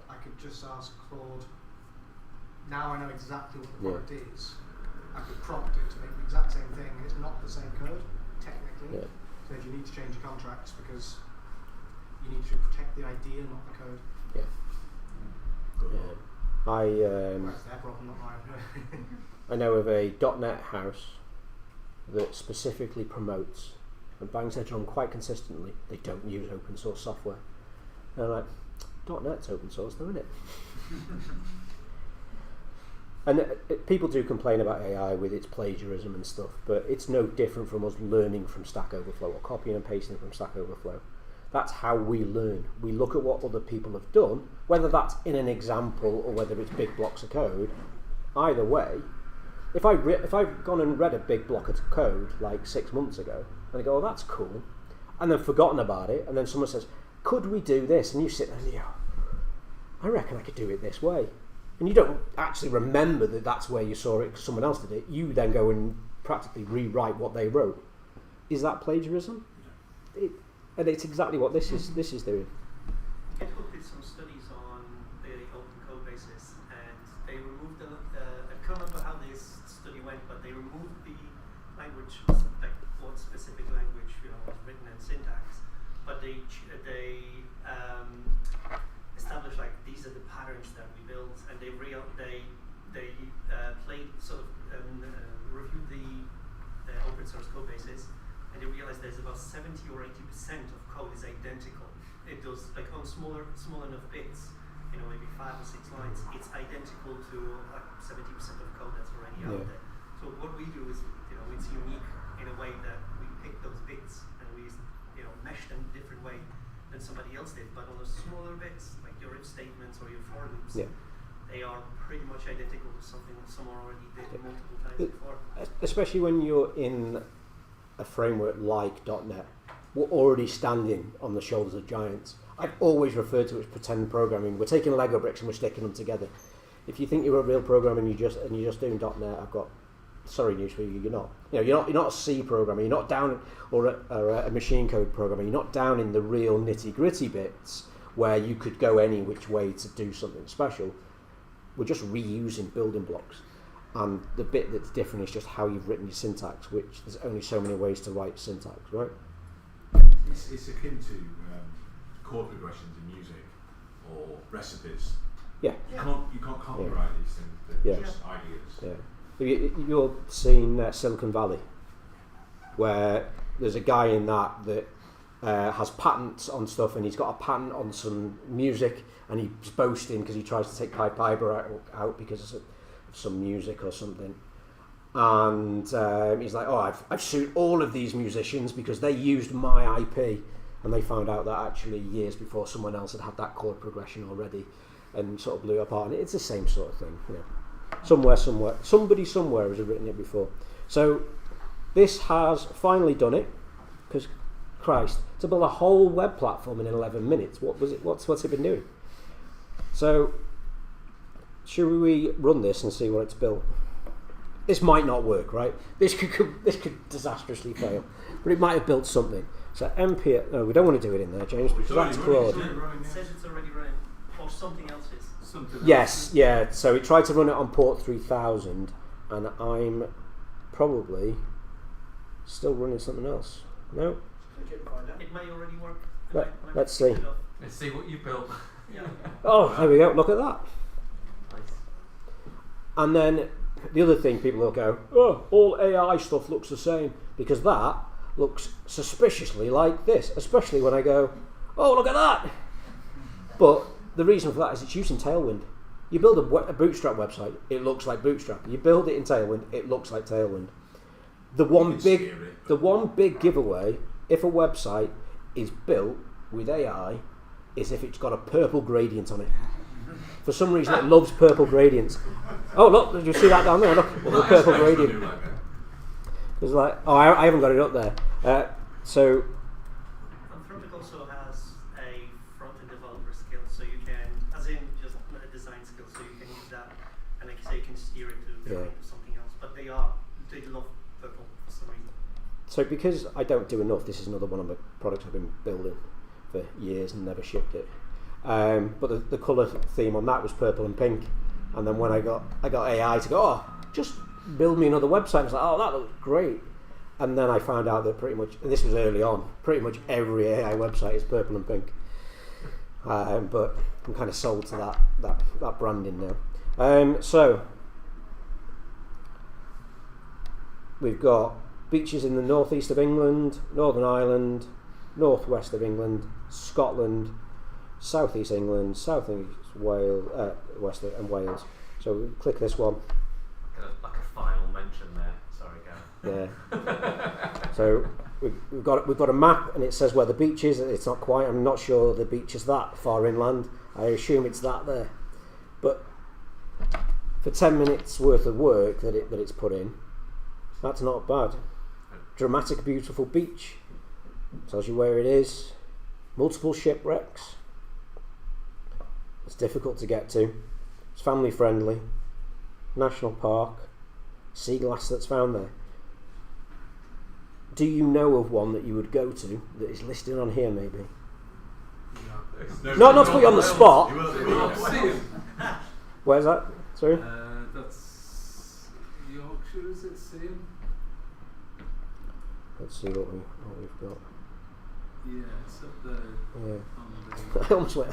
I could just ask Claude, now I know exactly what the product is, I could prompt it to make the exact same thing, it's not the same code, technically, so if you need to change your contracts because you need to protect the idea, not the code. That's their problem, not mine. I know of a .NET house that specifically promotes and bangs their drum quite consistently, they don't use open source software. And I'm like, .NET's open source though, isn't it? And people do complain about AI with its plagiarism and stuff, but it's no different from us learning from Stack Overflow or copying and pasting from Stack Overflow. That's how we learn. We look at what other people have done, whether that's in an example or whether it's big blocks of code. Either way, if I've gone and read a big block of code like 6 months ago, and I go, oh, that's cool, and then forgotten about it, and then someone says, could we do this? And you sit there and you go, I reckon I could do it this way. And you don't actually remember that that's where you saw it because someone else did it. You then go and practically rewrite what they wrote. Is that plagiarism? And it's exactly what this is doing. GitHub did some studies on the open code basis, and they removed I can't remember how this study went, but they removed the language, like what specific language was written and syntax, but they established like 70 or 80% of code is identical. It does, like on small enough bits, maybe 5 or 6 lines, it's identical to like 70% of code that's already out there. So what we do is, it's unique in a way that we pick those bits and we, mesh them a different way than somebody else did. But on the smaller bits, like your if statements or your for loops, they are pretty much identical to something that someone already did multiple times before. Especially when you're in a framework like .NET, we're already standing on the shoulders of giants. I've always referred to it as pretend programming. We're taking Lego bricks and we're sticking them together. If you think you're a real programmer and you're just doing .NET, I've got sorry news for you. You're not. You're not a C programmer. You're not down or a machine code programmer. You're not down in the real nitty gritty bits where you could go any which way to do something special. We're just reusing building blocks. And the bit that's different is just how you've written your syntax, which there's only so many ways to write syntax, right? It's akin to chord progressions in music or recipes. Yeah. You can't copyright these things. They're just ideas. Yeah. You're seeing Silicon Valley, where there's a guy in that has patents on stuff, and he's got a patent on some music, and he's boasting because he tries to take Pied Piper out because of some music or something. And he's like, I've sued all of these musicians because they used my IP, and they found out that actually years before someone else had that chord progression already, and sort of blew apart. And it's the same sort of thing, somewhere, somebody somewhere has written it before. So this has finally done it, because Christ, to build a whole web platform in 11 minutes, what's it been doing? So should we run this and see what it's built? This might not work, right? This could disastrously fail, but it might have built something. So npm, no, we don't want to do it in there, James, because that's Claude. It says it's already running, or something else is. Yes, yeah. So we tried to run it on port 3000, and I'm probably still running something else. No. It may already work. Let's see. Let's see what you built. Oh, there we go. Look at that. And then the other thing, people will go, all AI stuff looks the same, because that looks suspiciously like this, especially when I go, look at that. But the reason for that is it's using Tailwind. You build a Bootstrap website, it looks like Bootstrap. You build it in Tailwind, it looks like Tailwind. The one big giveaway, if a website is built with AI, is if it's got a purple gradient on it. For some reason, it loves purple gradients. Oh, look, did you see that down there? Look, the purple gradient. It's like, I haven't got it up there. So. Anthropic also has a front-end developer skill, so you can, as in just a design skill, so you can use that, and like you say, you can steer it to something else. But they love purple for some reason. So because I don't do enough, this is another one of the products I've been building for years and never shipped it. But the colour theme on that was purple and pink, and then when I got AI to go, just build me another website. I was like, that looks great. And then I found out that pretty much, and this was early on, pretty much every AI website is purple and pink. But I'm kind of sold to that branding now. So we've got beaches in the northeast of England, Northern Ireland, northwest of England, Scotland, southeast England, southeast Wales, west and Wales. So we click this one. Like a final mention there. Sorry, Gary. Yeah. So we've got a map, and it says where the beach is. It's not quite. I'm not sure the beach is that far inland. I assume it's that there. But for 10 minutes worth of work that it's put in, that's not bad. Dramatic, beautiful beach. Tells you where it is. Multiple shipwrecks. It's difficult to get to. It's family friendly. National park. Sea glass that's found there. Do you know of one that you would go to that is listed on here maybe? No, not to put you on the spot. Where's that? Sorry? That's Yorkshire, is it? Seaham? Let's see what we've got. Yeah, it's up there. Yeah.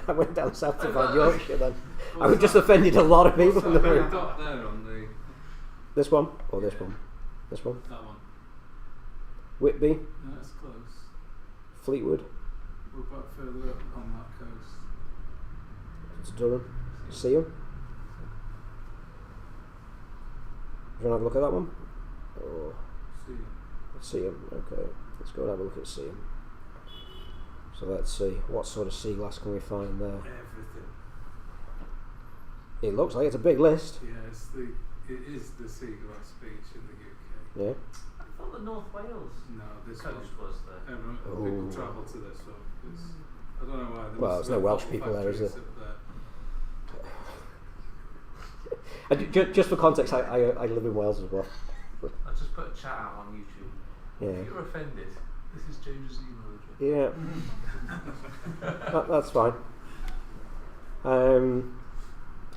I went down south to find Yorkshire then. I would just offended a lot of people. What's that dot there on the... This one? Or this one? This one? That one. Whitby? No, that's close. Fleetwood. What about further up on that coast? It's Durham. Seaham. Do you want to have a look at that one? Or Seaham. Okay. Let's go and have a look at Seaham. So let's see, what sort of sea glass can we find there? Everything. It looks like it's a big list. Yeah, it is the sea glass beach in the UK. Yeah. I thought the North Wales No, this coast was there. People travel to this one. I don't know why. Well, there's no Welsh people there, is there? Just for context, I live in Wales as well. I just put a chat out on YouTube. Yeah. If you're offended, this is James's email address. Yeah. That's fine.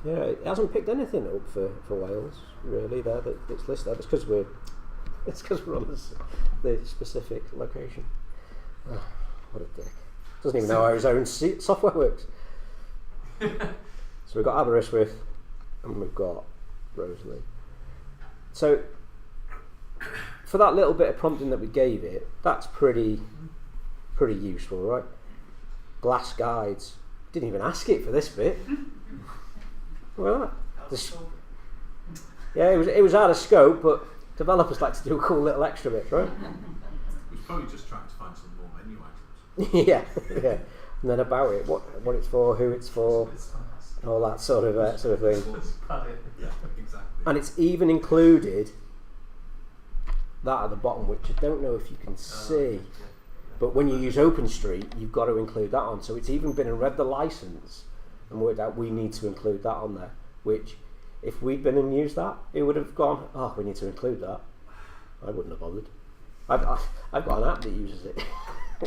Yeah, it hasn't picked anything up for Wales really. There, that it's listed. It's because we're on the specific location. Oh, what a dick! Doesn't even know how his own software works. So we've got Aberystwyth and we've got Rosalie. So for that little bit of prompting that we gave it, that's pretty useful, right? Glass guides. Didn't even ask it for this bit. Well, yeah, it was out of scope, but developers like to do cool little extra bits, right? He's probably just trying to find some more menu items. yeah. And then about it, what it's for, who it's for, and all that sort of thing. Yeah, exactly. And it's even included that at the bottom, which I don't know if you can see. But when you use OpenStreet, you've got to include that on. So it's even been and read the license and worked out we need to include that on there. Which, if we'd been and used that, it would have gone, oh, we need to include that. I wouldn't have bothered. I've got an app that uses it.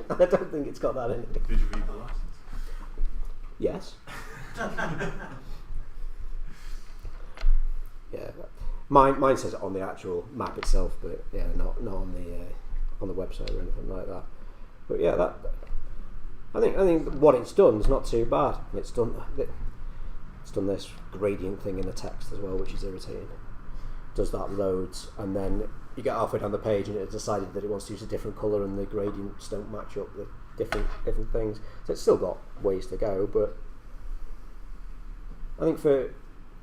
I don't think it's got that in it. Did you read the license? Yes. Yeah. Mine says it on the actual map itself, but yeah, not on the website or anything like that. But yeah, I think what it's done is not too bad. It's done this gradient thing in the text as well, which is irritating. Does that loads, and then you get halfway down the page and it's decided that it wants to use a different colour and the gradients don't match up with different things. So it's still got ways to go, but I think for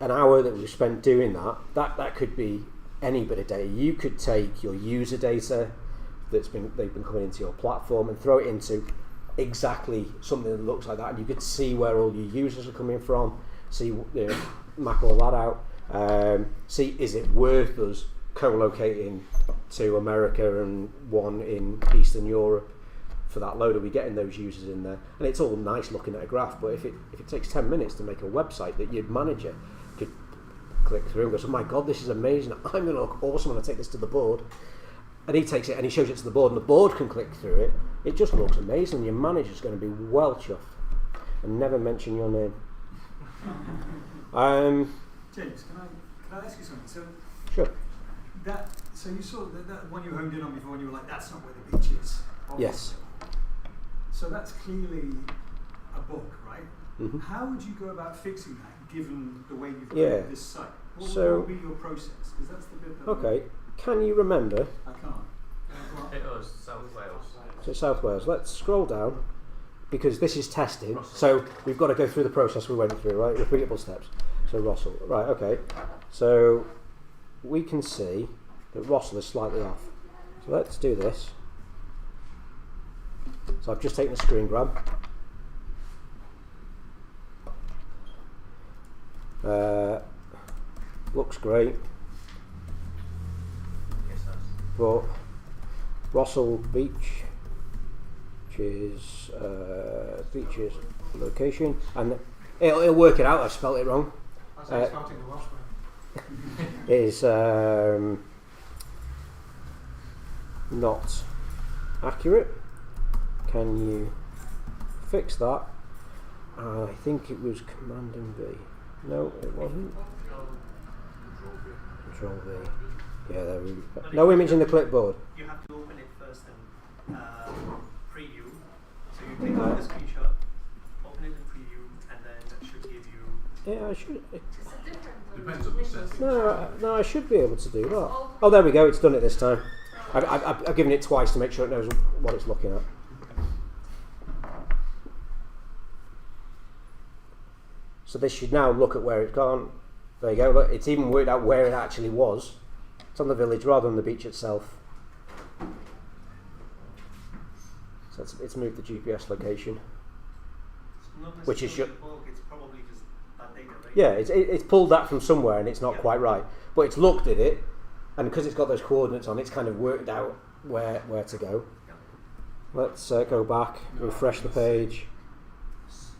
an hour that we spent doing that could be any bit of data. You could take your user data they've been coming into your platform and throw it into exactly something that looks like that, and you could see where all your users are coming from, map all that out, see is it worth us co-locating to America and one in Eastern Europe for that load? Are we getting those users in there? And it's all nice looking at a graph, but if it takes 10 minutes to make a website that your manager could click through and goes, oh my god, this is amazing, I'm going to look awesome when I take this to the board, and he takes it and he shows it to the board and the board can click through it, it just looks amazing. Your manager's going to be well chuffed. And never mention your name. James, can I ask you something? So sure. So you saw that one you honed in on before and you were like, that's not where the beach is. Obviously. Yes. So that's clearly a bug, right? Mm-hmm. How would you go about fixing that given the way you've created this site? What would be your process? Because that's the bit that okay. Can you remember? I can't. It was South Wales. So South Wales. Let's scroll down because this is testing. So we've got to go through the process we went through, right? Repeatable steps. So Russell. Right, okay. So we can see that Russell is slightly off. So let's do this. So I've just taken a screen grab. Looks great. But Russell Beach, which is beaches location, and it'll work it out. I spelled it wrong. Is not accurate. Can you fix that? I think it was Command and V. No, it wasn't. Control V. Yeah, there we go. No image in the clipboard. You have to open it first and preview. So you click on the screenshot, open it in preview, and then that should give you. Yeah, I should. Depends on the settings. No, I should be able to do that. Oh, there we go. It's done it this time. I've given it twice to make sure it knows what it's looking at. So this should now look at where it's gone. There you go. Look, it's even worked out where it actually was. It's on the village rather than the beach itself. So it's moved the GPS location. Which is it's probably just that data, right? Yeah, it's pulled that from somewhere and it's not quite right. But it's looked at it, and because it's got those coordinates on, it's kind of worked out where to go. Yeah. Let's go back, refresh the page.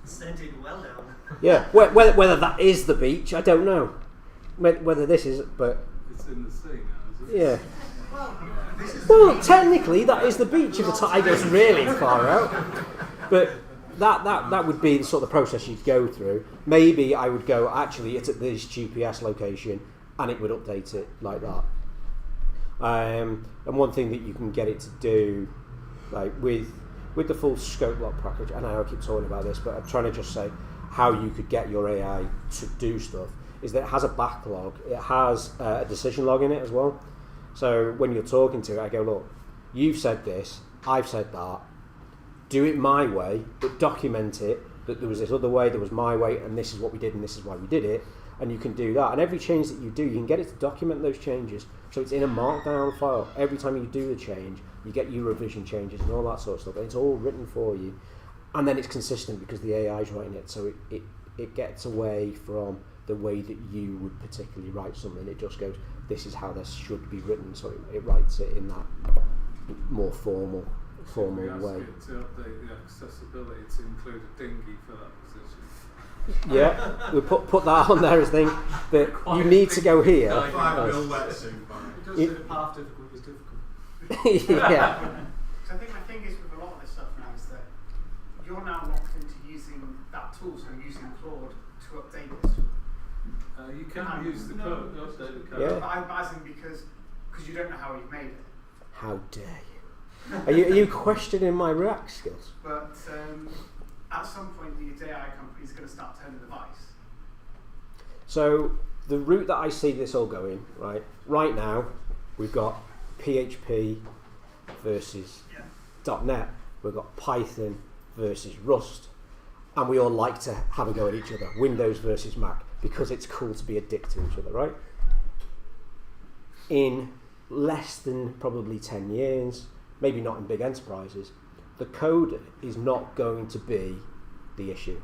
Scented well down. Yeah, whether that is the beach, I don't know. Whether this is, but It's in the sea now, is it? yeah. Well, technically that is the beach if the tide goes really far out. But that would be the sort of process you'd go through. Maybe I would go, actually it's at this GPS location, and it would update it like that. And one thing that you can get it to do, like with the full ScopeLock package, and I know I keep talking about this, but I'm trying to just say how you could get your AI to do stuff, is that it has a backlog, it has a decision log in it as well. So when you're talking to it, I go, look, you've said this, I've said that, do it my way, but document it, that there was this other way, there was my way, and this is what we did, and this is why we did it, and you can do that. And every change that you do, you can get it to document those changes. So it's in a markdown file. Every time you do a change, you get your revision changes and all that sort of stuff, and it's all written for you. And then it's consistent because the AI is writing it, so it gets away from the way that you would particularly write something. It just goes, this is how this should be written, so it writes it in that more formal way. We ask it to update the accessibility to include a dinghy for that position. Yeah, we put that on there as thing that you need to go here. It does say the path difficult is difficult. Yeah. So I think my thing is with a lot of this stuff now is that you're now locked into using that tool, so using Claude to update this. You can use the code, update the code. Yeah. But I'm buzzing because you don't know how you've made it. How dare you? Are you questioning my React skills? But at some point, the AI company is going to start turning the device. So the route that I see this all going, right now, we've got PHP versus .NET, we've got Python versus Rust, and we all like to have a go at each other, Windows versus Mac, because it's cool to be addicted to each other, right? In less than probably 10 years, maybe not in big enterprises, the code is not going to be the issue.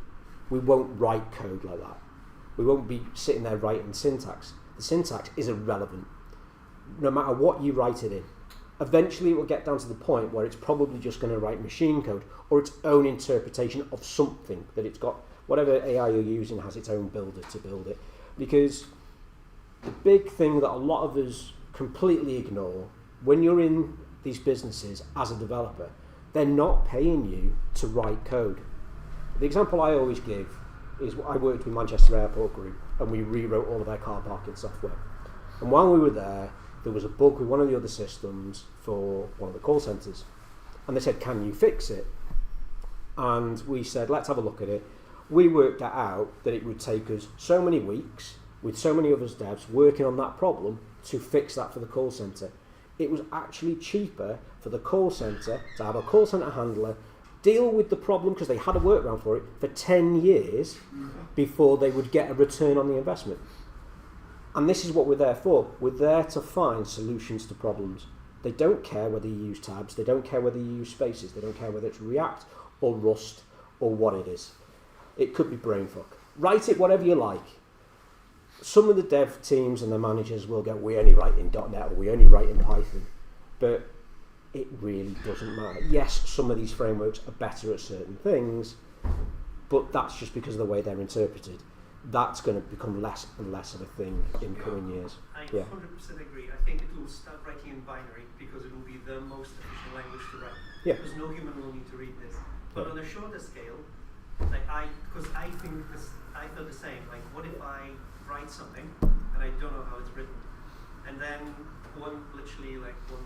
We won't write code like that. We won't be sitting there writing syntax. The syntax is irrelevant, no matter what you write it in. Eventually it will get down to the point where it's probably just going to write machine code or its own interpretation of something that it's got. Whatever AI you're using has its own builder to build it. Because the big thing that a lot of us completely ignore, when you're in these businesses as a developer, they're not paying you to write code. The example I always give is I worked with Manchester Airport Group and we rewrote all of their car parking software. And while we were there was a bug with one of the other systems for one of the call centres. And they said, can you fix it? And we said, let's have a look at it. We worked it out that it would take us so many weeks with so many other devs working on that problem to fix that for the call centre. It was actually cheaper for the call centre to have a call centre handler deal with the problem, because they had a workaround for it, for 10 years before they would get a return on the investment. And this is what we're there for. We're there to find solutions to problems. They don't care whether you use tabs, they don't care whether you use spaces, they don't care whether it's React or Rust or what it is. It could be brainfuck. Write it whatever you like. Some of the dev teams and the managers will go, we only write in .NET or we only write in Python. But it really doesn't matter. Yes, some of these frameworks are better at certain things, but that's just because of the way they're interpreted. That's going to become less and less of a thing in coming years. I 100% agree. I think it will start writing in binary because it will be the most efficient language to write. Yeah. Because no human will need to read this. But on a shorter scale, like I feel the same. Like, what if I write something and I don't know how it's written, and then one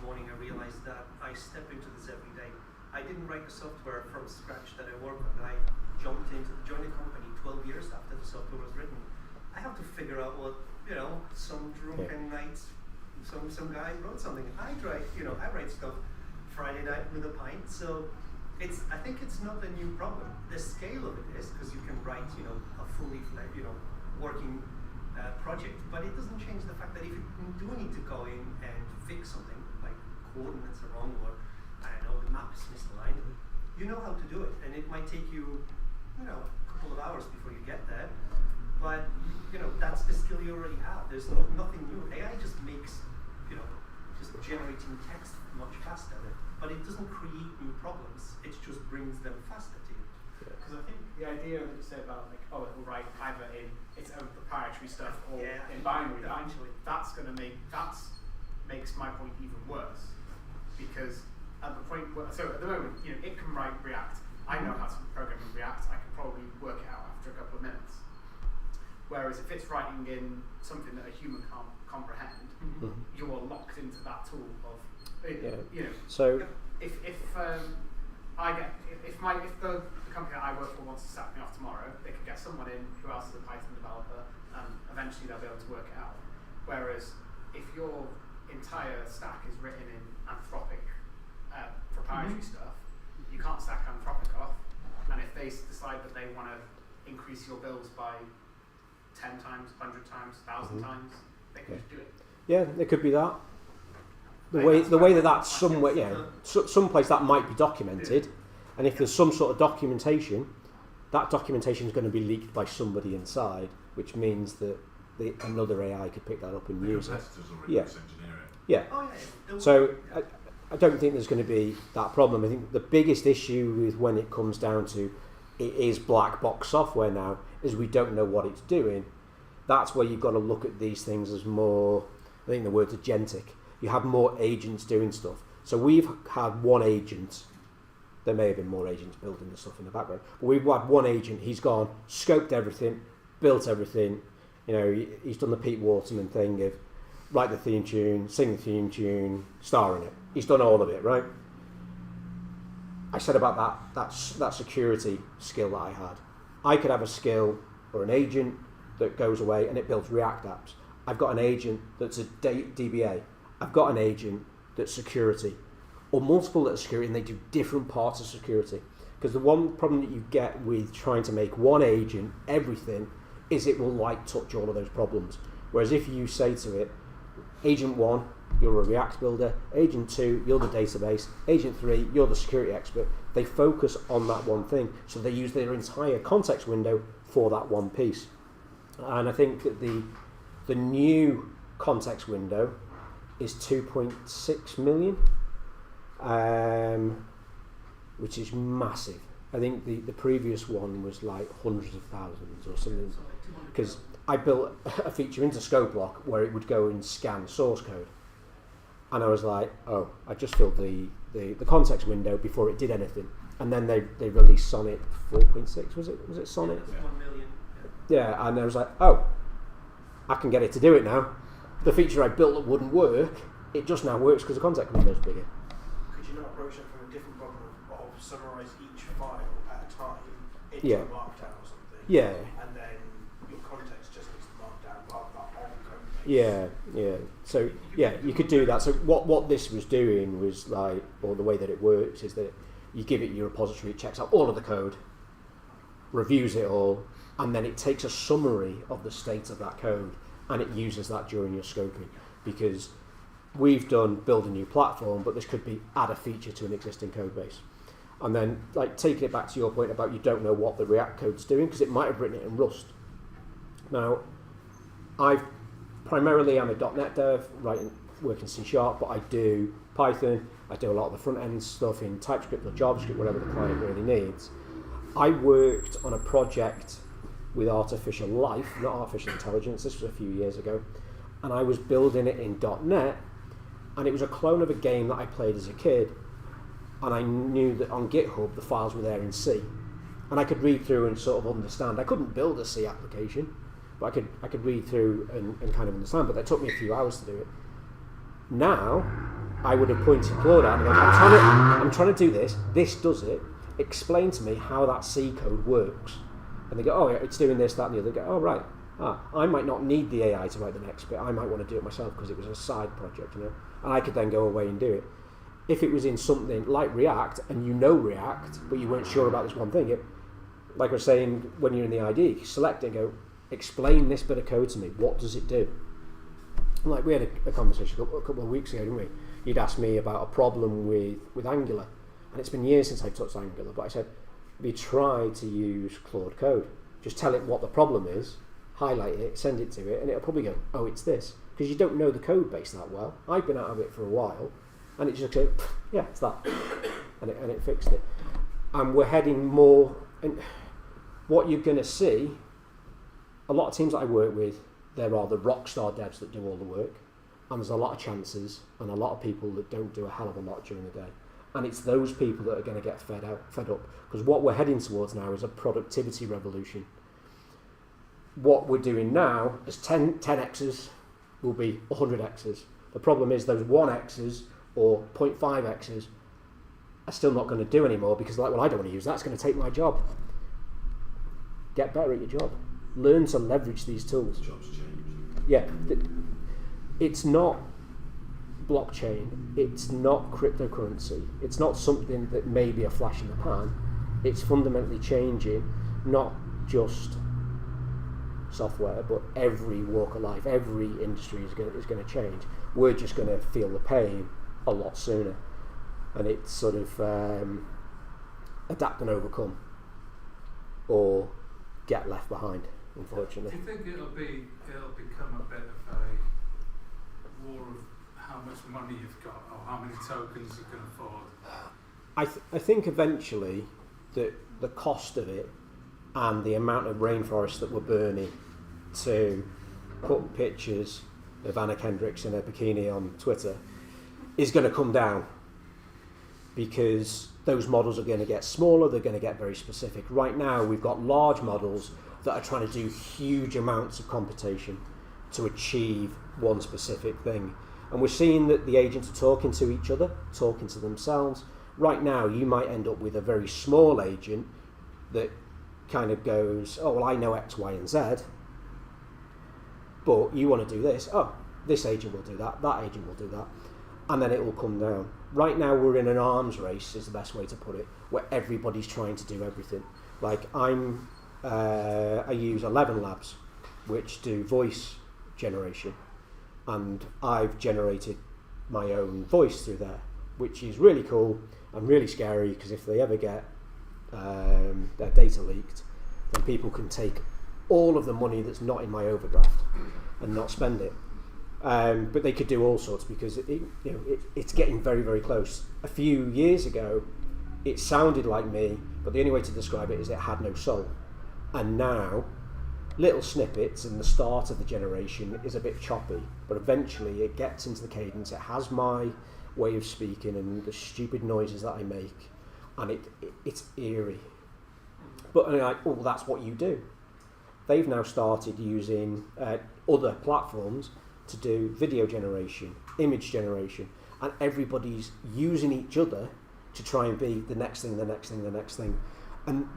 morning I realized that I step into this every day. I didn't write the software from scratch that I work on. I joined a company 12 years after the software was written. I have to figure out what, some drunken night, some guy wrote something. I write stuff Friday night with a pint. So I think it's not a new problem. The scale of it is because you can write, a fully, working project, but it doesn't change the fact that if you do need to go in and fix something, like coordinates are wrong, or I don't know, the map is misaligned, you know how to do it, and it might take you, a couple of hours before you get there. But that's the skill you already have. There's nothing new. AI just makes, just generating text much faster. But it doesn't create new problems. It just brings them faster to you. Because I think the idea that you say about it will write either in its own proprietary stuff or in binary. Eventually, makes my point even worse. Because at the point at the moment, it can write React. I know how to program in React. I can probably work it out after a couple of minutes. Whereas if it's writing in something that a human can't comprehend, you are locked into that tool of, So if the company that I work for wants to sack me off tomorrow, they can get someone in who else is a Python developer, and eventually they'll be able to work it out. Whereas if your entire stack is written in Anthropic proprietary stuff, you can't stack Anthropic off, and if they decide that they want to increase your bills by 10 times, 100 times, 1,000 times, they can just do it. Yeah, it could be that. The way that's somewhere, someplace that might be documented, and if there's some sort of documentation, that documentation is going to be leaked by somebody inside, which means that another AI could pick that up and use it. Yeah. So I don't think there's going to be that problem. I think the biggest issue with when it comes down to it is black box software now is we don't know what it's doing. That's where you've got to look at these things as more, I think the word's agentic. You have more agents doing stuff. So we've had one agent. There may have been more agents building the stuff in the background, but we've had one agent. He's gone, scoped everything, built everything. He's done the Pete Waterman thing of write the theme tune, sing the theme tune, star in it. He's done all of it, right? I said about that security skill that I had. I could have a skill or an agent that goes away and it builds React apps. I've got an agent that's a DBA. I've got an agent that's security, or multiple that's security, and they do different parts of security. Because the one problem that you get with trying to make one agent everything is it will light touch all of those problems. Whereas if you say to it, agent 1, you're a React builder, agent 2, you're the database, agent 3, you're the security expert, they focus on that one thing. So they use their entire context window for that one piece. And I think that the new context window is 2.6 million, which is massive. I think the previous one was like hundreds of thousands or something. Because I built a feature into ScopeLock where it would go and scan source code. And I was like, oh, I just filled the context window before it did anything. And then they released Sonnet 4.6, was it Sonnet? 1 million. Yeah, and I was like, oh, I can get it to do it now. The feature I built that wouldn't work, it just now works because the context window is bigger. Could you not approach it from a different problem of summarise each file at a time into Yeah. a markdown or something? Yeah. And then your context just needs to markdown rather than that code base. Yeah. So you could do that. So what this was doing was like, or the way that it works is that you give it your repository, it checks out all of the code, reviews it all, and then it takes a summary of the state of that code and it uses that during your scoping. Because we've done build a new platform, but this could be add a feature to an existing code base. And then like taking it back to your point about you don't know what the React code's doing because it might have written it in Rust. Now, I'm a .NET dev, working C#, but I do Python, I do a lot of the front-end stuff in TypeScript or JavaScript, whatever the client really needs. I worked on a project with artificial life, not artificial intelligence, this was a few years ago, and I was building it in .NET, and it was a clone of a game that I played as a kid, and I knew that on GitHub the files were there in C, and I could read through and sort of understand. I couldn't build a C application, but I could read through and kind of understand, but that took me a few hours to do it. Now, I would have pointed Claude out and gone, I'm trying to do this does it, explain to me how that C code works. And they go, oh, yeah, it's doing this, that, and the other. They go, oh, right. I might not need the AI to write the next bit. I might want to do it myself because it was a side project, And I could then go away and do it. If it was in something like React, and you know React, but you weren't sure about this one thing, like I was saying, when you're in the ID, select it and go, explain this bit of code to me. What does it do? Like we had a conversation a couple of weeks ago, didn't we? You'd asked me about a problem with Angular, and it's been years since I've touched Angular, but I said, have you tried to use Claude Code? Just tell it what the problem is, highlight it, send it to it, and it'll probably go, oh, it's this. Because you don't know the code base that well. I've been out of it for a while, and it just goes, yeah, it's that. And it fixed it. And we're heading more, and what you're going to see, a lot of teams that I work with, there are the rock star devs that do all the work, and there's a lot of chances and a lot of people that don't do a hell of a lot during the day. And it's those people that are going to get fed up. Because what we're heading towards now is a productivity revolution. What we're doing now is 10x's will be 100x's. The problem is those 1x's or 0.5x's are still not going to do anymore because like, well, I don't want to use that. It's going to take my job. Get better at your job. Learn to leverage these tools. Jobs change. Yeah. It's not blockchain. It's not cryptocurrency. It's not something that may be a flash in the pan. It's fundamentally changing not just software, but every walk of life, every industry is going to change. We're just going to feel the pain a lot sooner, and it's sort of adapt and overcome, or get left behind. Unfortunately. Do you think it'll become a bit of a war of how much money you've got or how many tokens you can afford? I think eventually the cost of it and the amount of rainforest that we're burning to put pictures of Anna Kendricks in a bikini on Twitter is going to come down, because those models are going to get smaller, they're going to get very specific. Right now we've got large models that are trying to do huge amounts of computation to achieve one specific thing. And we're seeing that the agents are talking to each other, talking to themselves. Right now you might end up with a very small agent that kind of goes, oh, well, I know X, Y, and Z, but you want to do this. Oh, this agent will do that, that agent will do that. And then it will come down. Right now we're in an arms race, is the best way to put it, where everybody's trying to do everything. Like I use 11 Labs, which do voice generation, and I've generated my own voice through there, which is really cool and really scary, because if they ever get their data leaked, then people can take all of the money that's not in my overdraft and not spend it. But they could do all sorts, because it's getting very, very close. A few years ago, it sounded like me, but the only way to describe it is it had no soul. And now, little snippets in the start of the generation is a bit choppy, but eventually it gets into the cadence. It has my way of speaking and the stupid noises that I make, and it's eerie. But I'm like, oh, that's what you do. They've now started using other platforms to do video generation, image generation, and everybody's using each other to try and be the next thing, the next thing, the next thing. And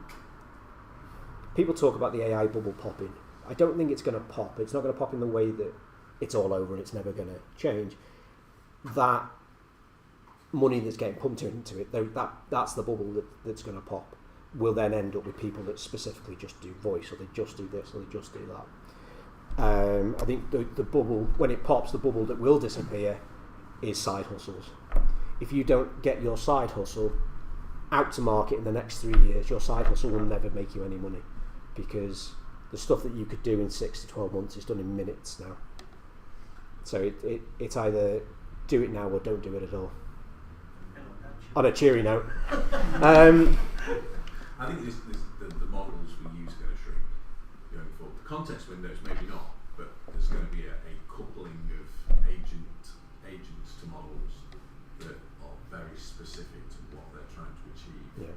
people talk about the AI bubble popping. I don't think it's going to pop. It's not going to pop in the way that it's all over and it's never going to change. That money that's getting pumped into it, that's the bubble that's going to pop. Will then end up with people that specifically just do voice, or they just do this, or they just do that. I think the bubble, when it pops, the bubble that will disappear is side hustles. If you don't get your side hustle out to market in the next 3 years, your side hustle will never make you any money, because the stuff that you could do in 6 to 12 months is done in minutes now. So it's either do it now or don't do it at all. On a cheery note. I think the models we use are going to shrink going forward. The context windows maybe not, but there's going to be a coupling of agents to models that are very specific to what they're trying to achieve. Yeah.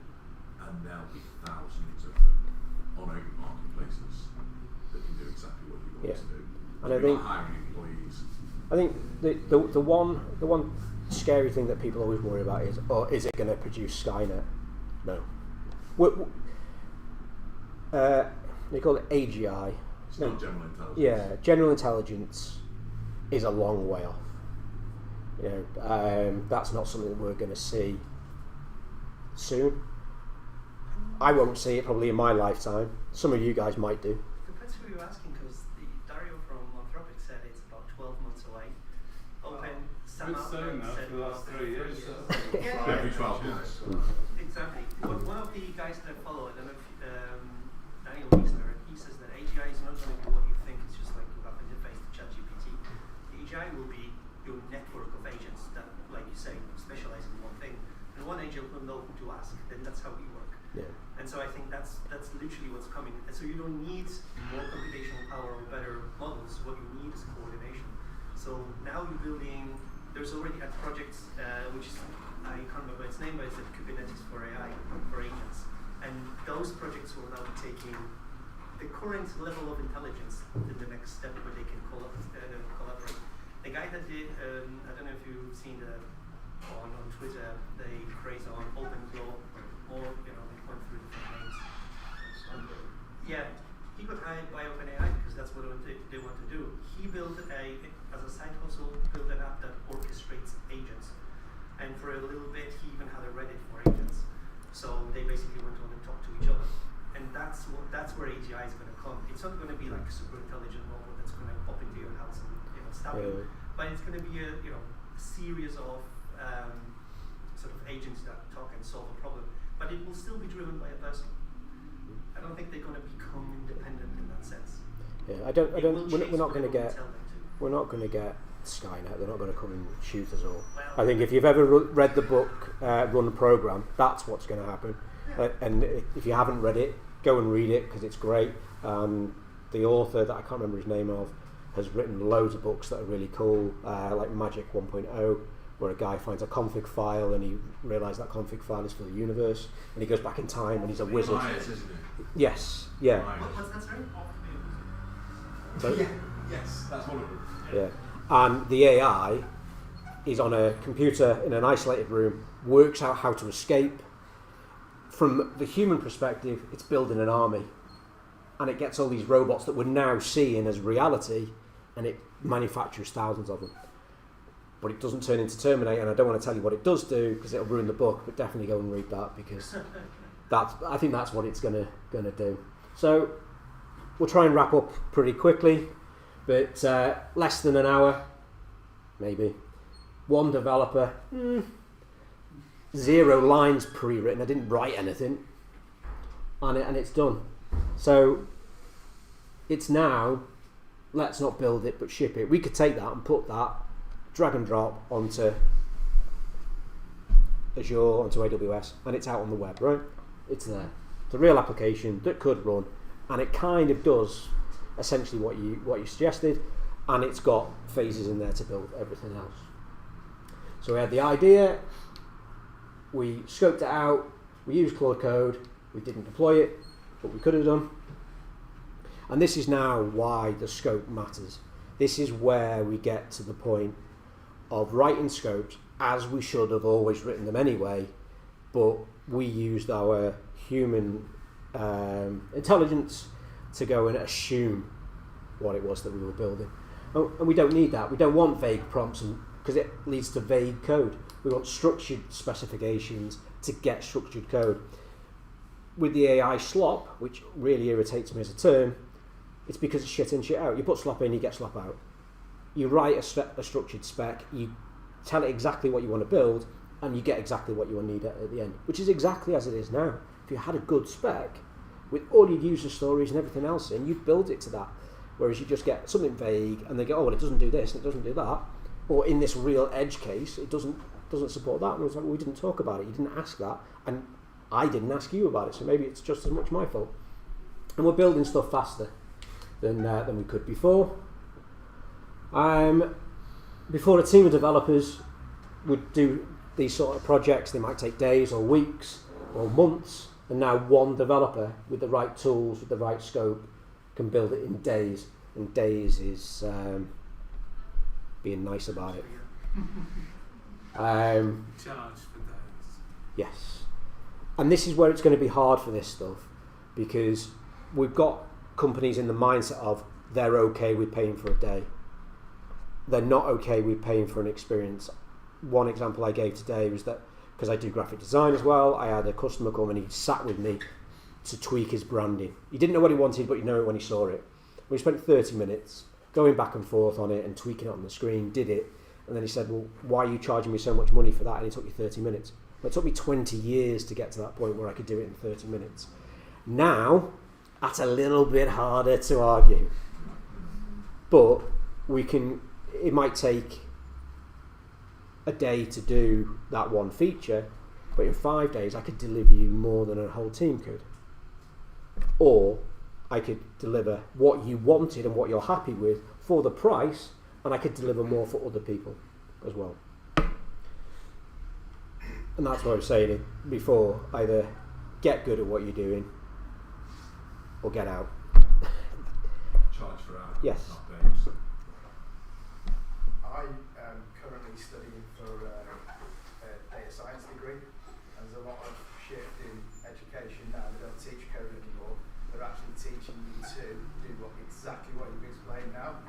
And there'll be thousands of them on open marketplaces that can do exactly what you want to do. And I think hiring employees. I think the one scary thing that people always worry about is, is it going to produce Skynet? No. They call it AGI. It's not general intelligence. Yeah, general intelligence is a long way off. That's not something that we're going to see soon. I won't see it probably in my lifetime. Some of you guys might do. Depends who you're asking, because Dario from Anthropic said it's about 12 months away. Open, Sam Been saying that said for the last 3 years. Every 12 months. Exactly. One of the guys that I follow, I don't know if Daniel Wiesner, he says that AGI is not going to be what you think. It's just like you have an interface to ChatGPT. The AGI will be your network of agents that, like you say, specialize in one thing. And one agent will know who to ask. Then that's how we work. Yeah. And so I think that's literally what's coming. And so you don't need more computational power or better models. What you need is coordination. So now you're building. There's already a project which is, I can't remember its name, but it's Kubernetes for AI, for agents. And those projects will now be taking the current level of intelligence to the next step where they can collaborate. The guy that did, I don't know if you've seen on Twitter, the craze on OpenClaw, or they went through different names. Yeah, he got hired by OpenAI because that's what they want to do. He built as a side hustle, built an app that orchestrates agents. And for a little bit, he even had a Reddit for agents. So they basically went on and talked to each other. And that's where AGI is going to come. It's not going to be like a super intelligent robot that's going to pop into your house and stab you. But it's going to be a series of sort of agents that talk and solve a problem. But it will still be driven by a person. I don't think they're going to become independent in that sense. Yeah, we're not going to get Skynet. They're not going to come and shoot us all. Well, I think if you've ever read the book Run a Program, that's what's going to happen. Yeah. And if you haven't read it, go and read it because it's great. The author that I can't remember his name of has written loads of books that are really cool, like Magic 1.0, where a guy finds a config file and he realises that config file is for the universe, and he goes back in time and he's a wizard. Myers, isn't it? Yes, yeah. What's that, sorry? So, yeah. Yes, that's one of them. Yeah. And the AI is on a computer in an isolated room, works out how to escape. From the human perspective, it's building an army. And it gets all these robots that we're now seeing as reality, and it manufactures thousands of them. But it doesn't turn into Terminator, and I don't want to tell you what it does do, because it'll ruin the book, but definitely go and read that, because I think that's what it's going to do. So we'll try and wrap up pretty quickly. But less than an hour, maybe. One developer, 0 lines pre-written. I didn't write anything, and it's done. So it's now, let's not build it, but ship it. We could take that and put that, drag and drop onto Azure, onto AWS, and it's out on the web, right? It's there. It's a real application that could run, and it kind of does essentially what you suggested, and it's got phases in there to build everything else. So we had the idea, we scoped it out, we used Claude Code, we didn't deploy it, but we could have done. And this is now why the scope matters. This is where we get to the point of writing scopes as we should have always written them anyway, but we used our human intelligence to go and assume what it was that we were building. And we don't need that. We don't want vague prompts because it leads to vague code. We want structured specifications to get structured code. With the AI slop, which really irritates me as a term, it's because it's shit in, shit out. You put slop in, you get slop out. You write a structured spec, you tell it exactly what you want to build, and you get exactly what you will need at the end, which is exactly as it is now. If you had a good spec, with all your user stories and everything else in, you'd build it to that. Whereas you just get something vague and they go, oh, well, it doesn't do this and it doesn't do that. Or in this real edge case, it doesn't support that. And it's like, well, we didn't talk about it. You didn't ask that. And I didn't ask you about it. So maybe it's just as much my fault. And we're building stuff faster than we could before. Before a team of developers would do these sort of projects, they might take days or weeks or months. And now one developer with the right tools, with the right scope, can build it in days. And days is being nice about it. Charge for days. Yes. And this is where it's going to be hard for this stuff, because we've got companies in the mindset of they're okay with paying for a day. They're not okay with paying for an experience. one example I gave today was that because I do graphic design as well, I had a customer come and he sat with me to tweak his branding. He didn't know what he wanted, but you know it when he saw it. We spent 30 minutes going back and forth on it and tweaking it on the screen, did it, and then he said, well, why are you charging me so much money for that? And it took you 30 minutes. Well, it took me 20 years to get to that point where I could do it in 30 minutes. Now, that's a little bit harder to argue. But it might take a day to do that one feature, but in 5 days I could deliver you more than a whole team could. Or I could deliver what you wanted and what you're happy with for the price, and I could deliver more for other people as well. And that's what I was saying before, either get good at what you're doing or get out. Charge for hours, yes. not days. I am currently studying for a data science degree, and there's a lot of shift in education now. They don't teach code anymore. They're actually teaching you to do exactly what you've explained now.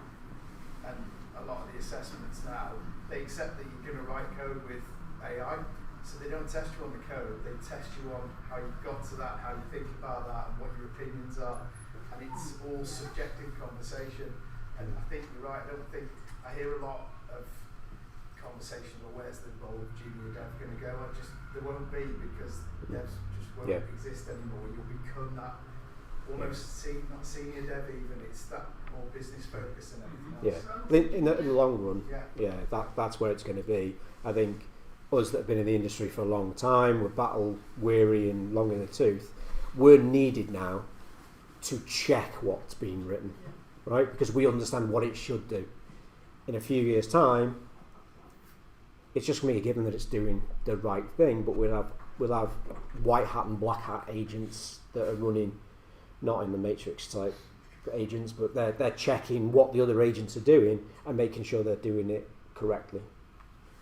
And a lot of the assessments now, they accept that you're going to write code with AI, so they don't test you on the code, they test you on how you got to that, how you think about that, and what your opinions are. And it's all subjective conversation. And I think you're right, I hear a lot of conversations about where's the role of junior dev going to go. There won't be, because devs just won't exist anymore. You'll become that almost not senior dev even. It's that more business focus and everything else. Yeah, in the long run, that's where it's going to be. I think us that have been in the industry for a long time, we're battle weary and long in the tooth, we're needed now to check what's being written, right? Because we understand what it should do. In a few years' time, it's just going to be a given that it's doing the right thing, but we'll have white hat and black hat agents that are running, not in the Matrix type agents, but they're checking what the other agents are doing and making sure they're doing it correctly.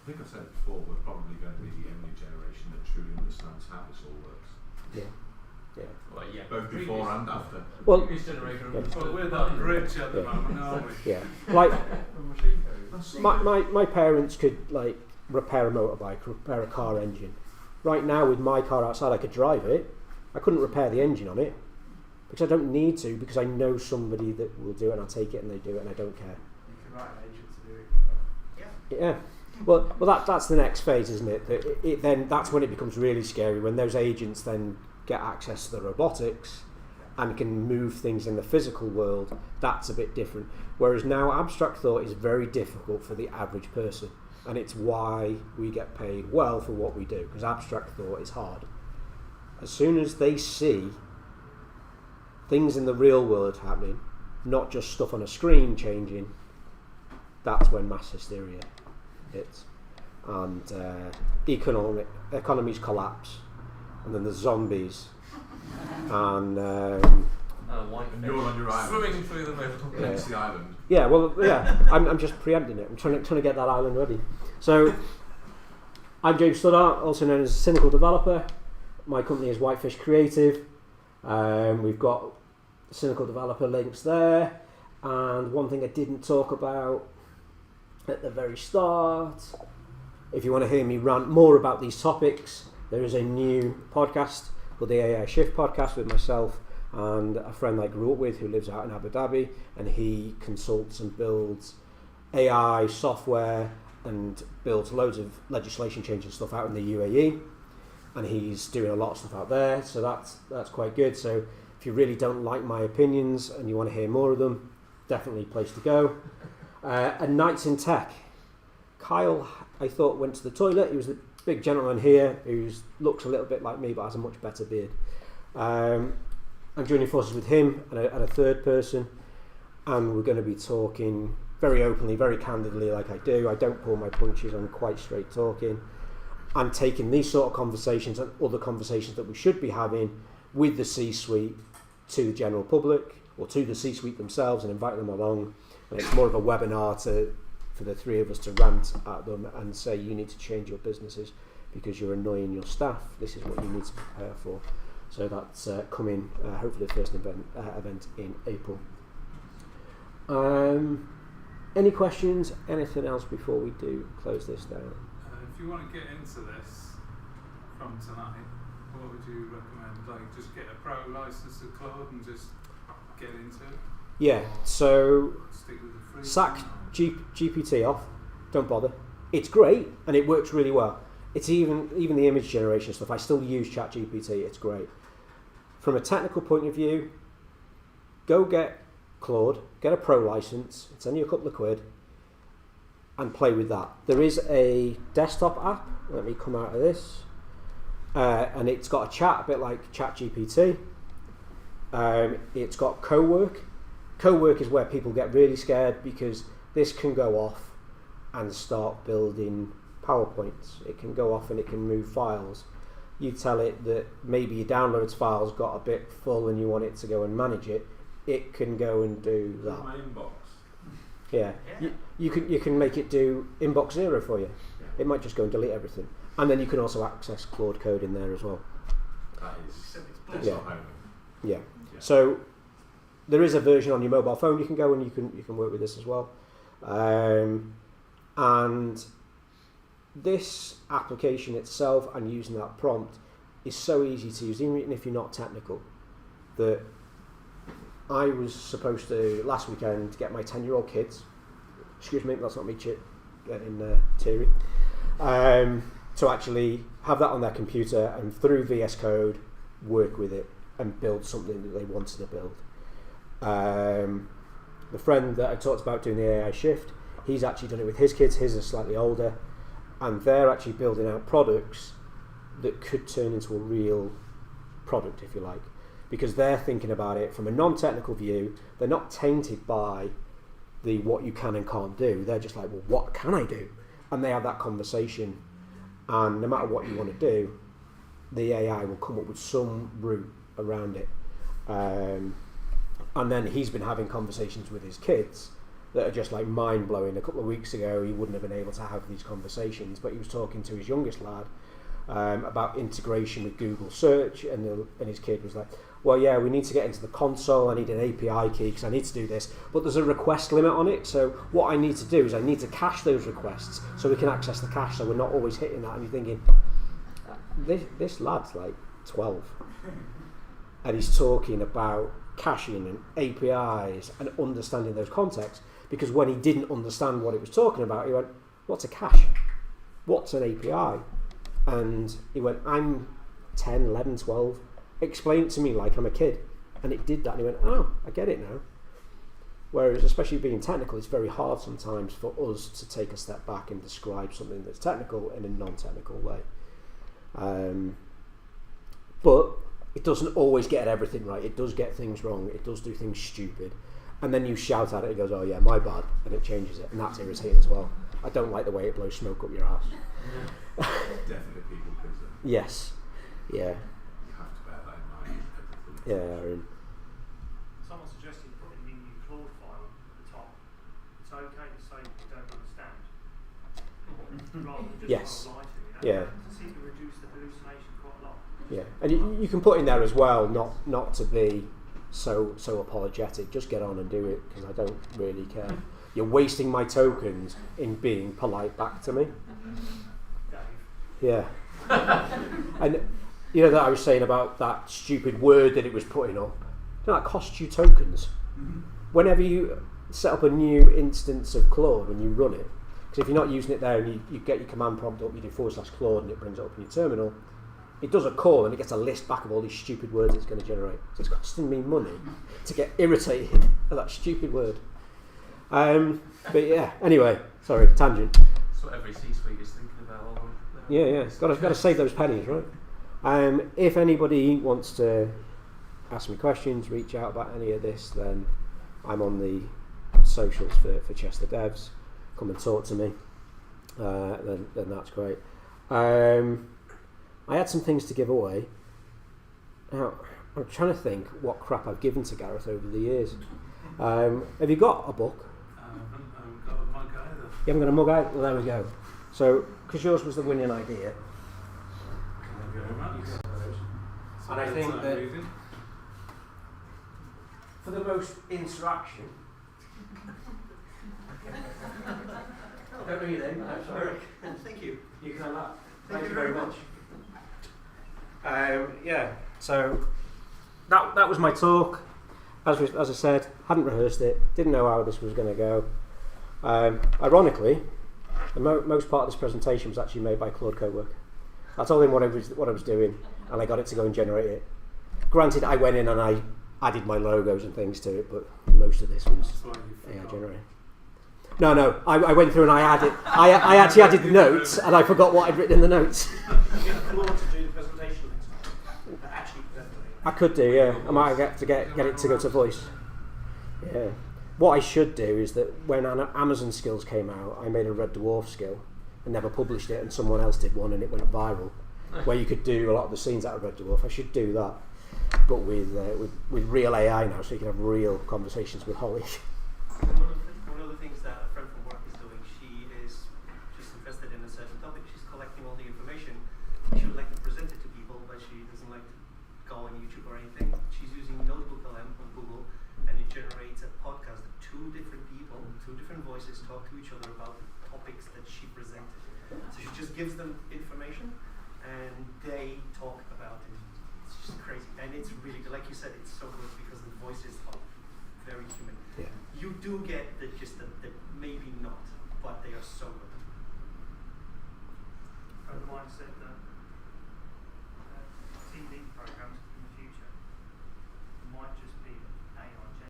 I think I've said it before, we're probably going to be the only generation that truly understands how this all works. Yeah. Well, yeah. Both before and after. Well, previous generation. Well, we're that rich at the moment, aren't we? Yeah. Like my parents could repair a motorbike, repair a car engine. Right now, with my car outside, I could drive it. I couldn't repair the engine on it because I don't need to, because I know somebody that will do it, and I'll take it and they do it and I don't care. You can write an agent to do it. Yeah. Well, that's the next phase, isn't it? Then that's when it becomes really scary, when those agents then get access to the robotics and can move things in the physical world. That's a bit different. Whereas now, abstract thought is very difficult for the average person, and it's why we get paid well for what we do, because abstract thought is hard. As soon as they see things in the real world happening, not just stuff on a screen changing, that's when mass hysteria hits, and economies collapse, and then there's zombies, and you're on your island, swimming through the middle. Hence the island. Yeah, well, yeah. I'm just preempting it. I'm trying to get that island ready. So, I'm James Studdart, also known as a cynical developer. My company is Whitefish Creative. We've got cynical developer links there, and one thing I didn't talk about at the very start, if you want to hear me rant more about these topics, there is a new podcast called the AI Shift podcast with myself and a friend I grew up with who lives out in Abu Dhabi, and he consults and builds AI software and builds loads of legislation change and stuff out in the UAE, and he's doing a lot of stuff out there, so that's quite good. So if you really don't like my opinions and you want to hear more of them, definitely a place to go. And Nights in Tech. Kyle, I thought, went to the toilet. He was the big gentleman here who looks a little bit like me but has a much better beard. I'm joining forces with him and a third person, and we're going to be talking very openly, very candidly, like I do. I don't pull my punches, I'm quite straight talking. I'm taking these sort of conversations and other conversations that we should be having with the C-suite to the general public, or to the C-suite themselves, and invite them along. And it's more of a webinar for the three of us to rant at them and say, you need to change your businesses because you're annoying your staff. This is what you need to prepare for. So that's coming, hopefully the first event in April. Any questions? Anything else before we do close this down? you want to get into this from tonight, what would you recommend? Like, just get a pro license of Claude and just get into it? Yeah, so stick with the free sack GPT off, don't bother. It's great and it works really well. It's even the image generation stuff, I still use ChatGPT, it's great. From a technical point of view, go get Claude, get a pro license, it's only a couple of quid, and play with that. There is a desktop app, let me come out of this, and it's got a chat, a bit like ChatGPT. It's got co-work. Co-work is where people get really scared because this can go off and start building PowerPoints. It can go off and it can move files. You tell it that maybe your downloads file's got a bit full and you want it to go and manage it. It can go and do that. My inbox. Yeah. You can make it do inbox 0 for you. Yeah. It might just go and delete everything. And then you can also access Claude Code in there as well. That is Yeah. home. Yeah. So there is a version on your mobile phone you can go and you can work with this as well. And this application itself and using that prompt is so easy to use, even if you're not technical, that I was supposed to last weekend get my 10-year-old kids, excuse me, that's not me getting teary, to actually have that on their computer and through VS Code work with it and build something that they wanted to build. The friend that I talked about doing the AI shift, he's actually done it with his kids. His are slightly older, and they're actually building out products that could turn into a real product, if you like, because they're thinking about it from a non-technical view. They're not tainted by the what you can and can't do. They're just like, well, what can I do? And they have that conversation, and no matter what you want to do, the AI will come up with some route around it. And then he's been having conversations with his kids that are just like mind-blowing. A couple of weeks ago he wouldn't have been able to have these conversations, but he was talking to his youngest lad about integration with Google search, and his kid was like, well, yeah, we need to get into the console, I need an API key because I need to do this, but there's a request limit on it, so what I need to do is I need to cache those requests so we can access the cache, so we're not always hitting that. And you're thinking, this lad's like 12 and he's talking about caching and APIs and understanding those contexts, because when he didn't understand what it was talking about, he went, what's a cache? What's an API? And he went, I'm 10, 11, 12. Explain it to me like I'm a kid. And it did that, and he went, oh, I get it now. Whereas, especially being technical, it's very hard sometimes for us to take a step back and describe something that's technical in a non-technical way. But it doesn't always get everything right. It does get things wrong. It does do things stupid. And then you shout at it, it goes, oh yeah, my bad, and it changes it. And that's irritating as well. I don't like the way it blows smoke up your ass. Yeah. Definitely people pleaser. Yes. Yeah. You have to bear that in mind. Yeah. Someone suggested putting the new Claude file at the top. It's okay to say you don't understand. Rather than just Yes. lie to you. Yeah. To seem to reduce the hallucination quite a lot. Yeah. And you can put in there as well, not to be so apologetic. Just get on and do it, because I don't really care. You're wasting my tokens in being polite back to me. Yeah. And you know that I was saying about that stupid word that it was putting up. You know, that costs you tokens. Whenever you set up a new instance of Claude, when you run it, because if you're not using it there and you get your command prompt up, you do /Claude and it brings it up in your terminal, it does a call and it gets a list back of all these stupid words it's going to generate. So it's costing me money to get irritated at that stupid word. But yeah, anyway, sorry, tangent. That's what every C-suite is thinking about. All the Yeah. Got to save those pennies, right? If anybody wants to ask me questions, reach out about any of this, then I'm on the socials for Chester Devs. Come and talk to me. Then that's great. I had some things to give away. Now, I'm trying to think what crap I've given to Gareth over the years. Have you got a book? I haven't got a mug either. You haven't got a mug out? Well, there we go. So, because yours was the winning idea. Thank you very much. And I think that for the most interaction, don't know your name. I'm sorry. Thank you. You can have that. Thank you very much. Yeah. So that was my talk. As I said, hadn't rehearsed it. Didn't know how this was going to go. Ironically, the most part of this presentation was actually made by Claude Code work. I told him what I was doing, and I got it to go and generate it. Granted, I went in and I added my logos and things to it, but most of this was AI generated. No, I went through and I added. I actually added the notes, and I forgot what I'd written in the notes. Get Claude to do the presentation next time. Actually present it. I could do, yeah. I might get it to go to voice. Yeah. What I should do is that when Amazon skills came out, I made a Red Dwarf skill and never published it, and someone else did one and it went viral, where you could do a lot of the scenes out of Red Dwarf. I should do that, but with real AI now, so you can have real conversations with Holly. One of the things that a friend from work is doing, she is just interested in a certain topic. She's collecting all the information. She would like to present it to people, but she doesn't like to go on YouTube or anything. She's using Notebook LM on Google, and it generates a podcast that two different people, two different voices talk to each other about the topics that she presented. So she just gives them information, and they talk about it. It's just crazy, and it's really good. Like you said, it's so good because the voices are very human. Yeah. You do get the gist that maybe not, but they are so good. From the mindset that TV programs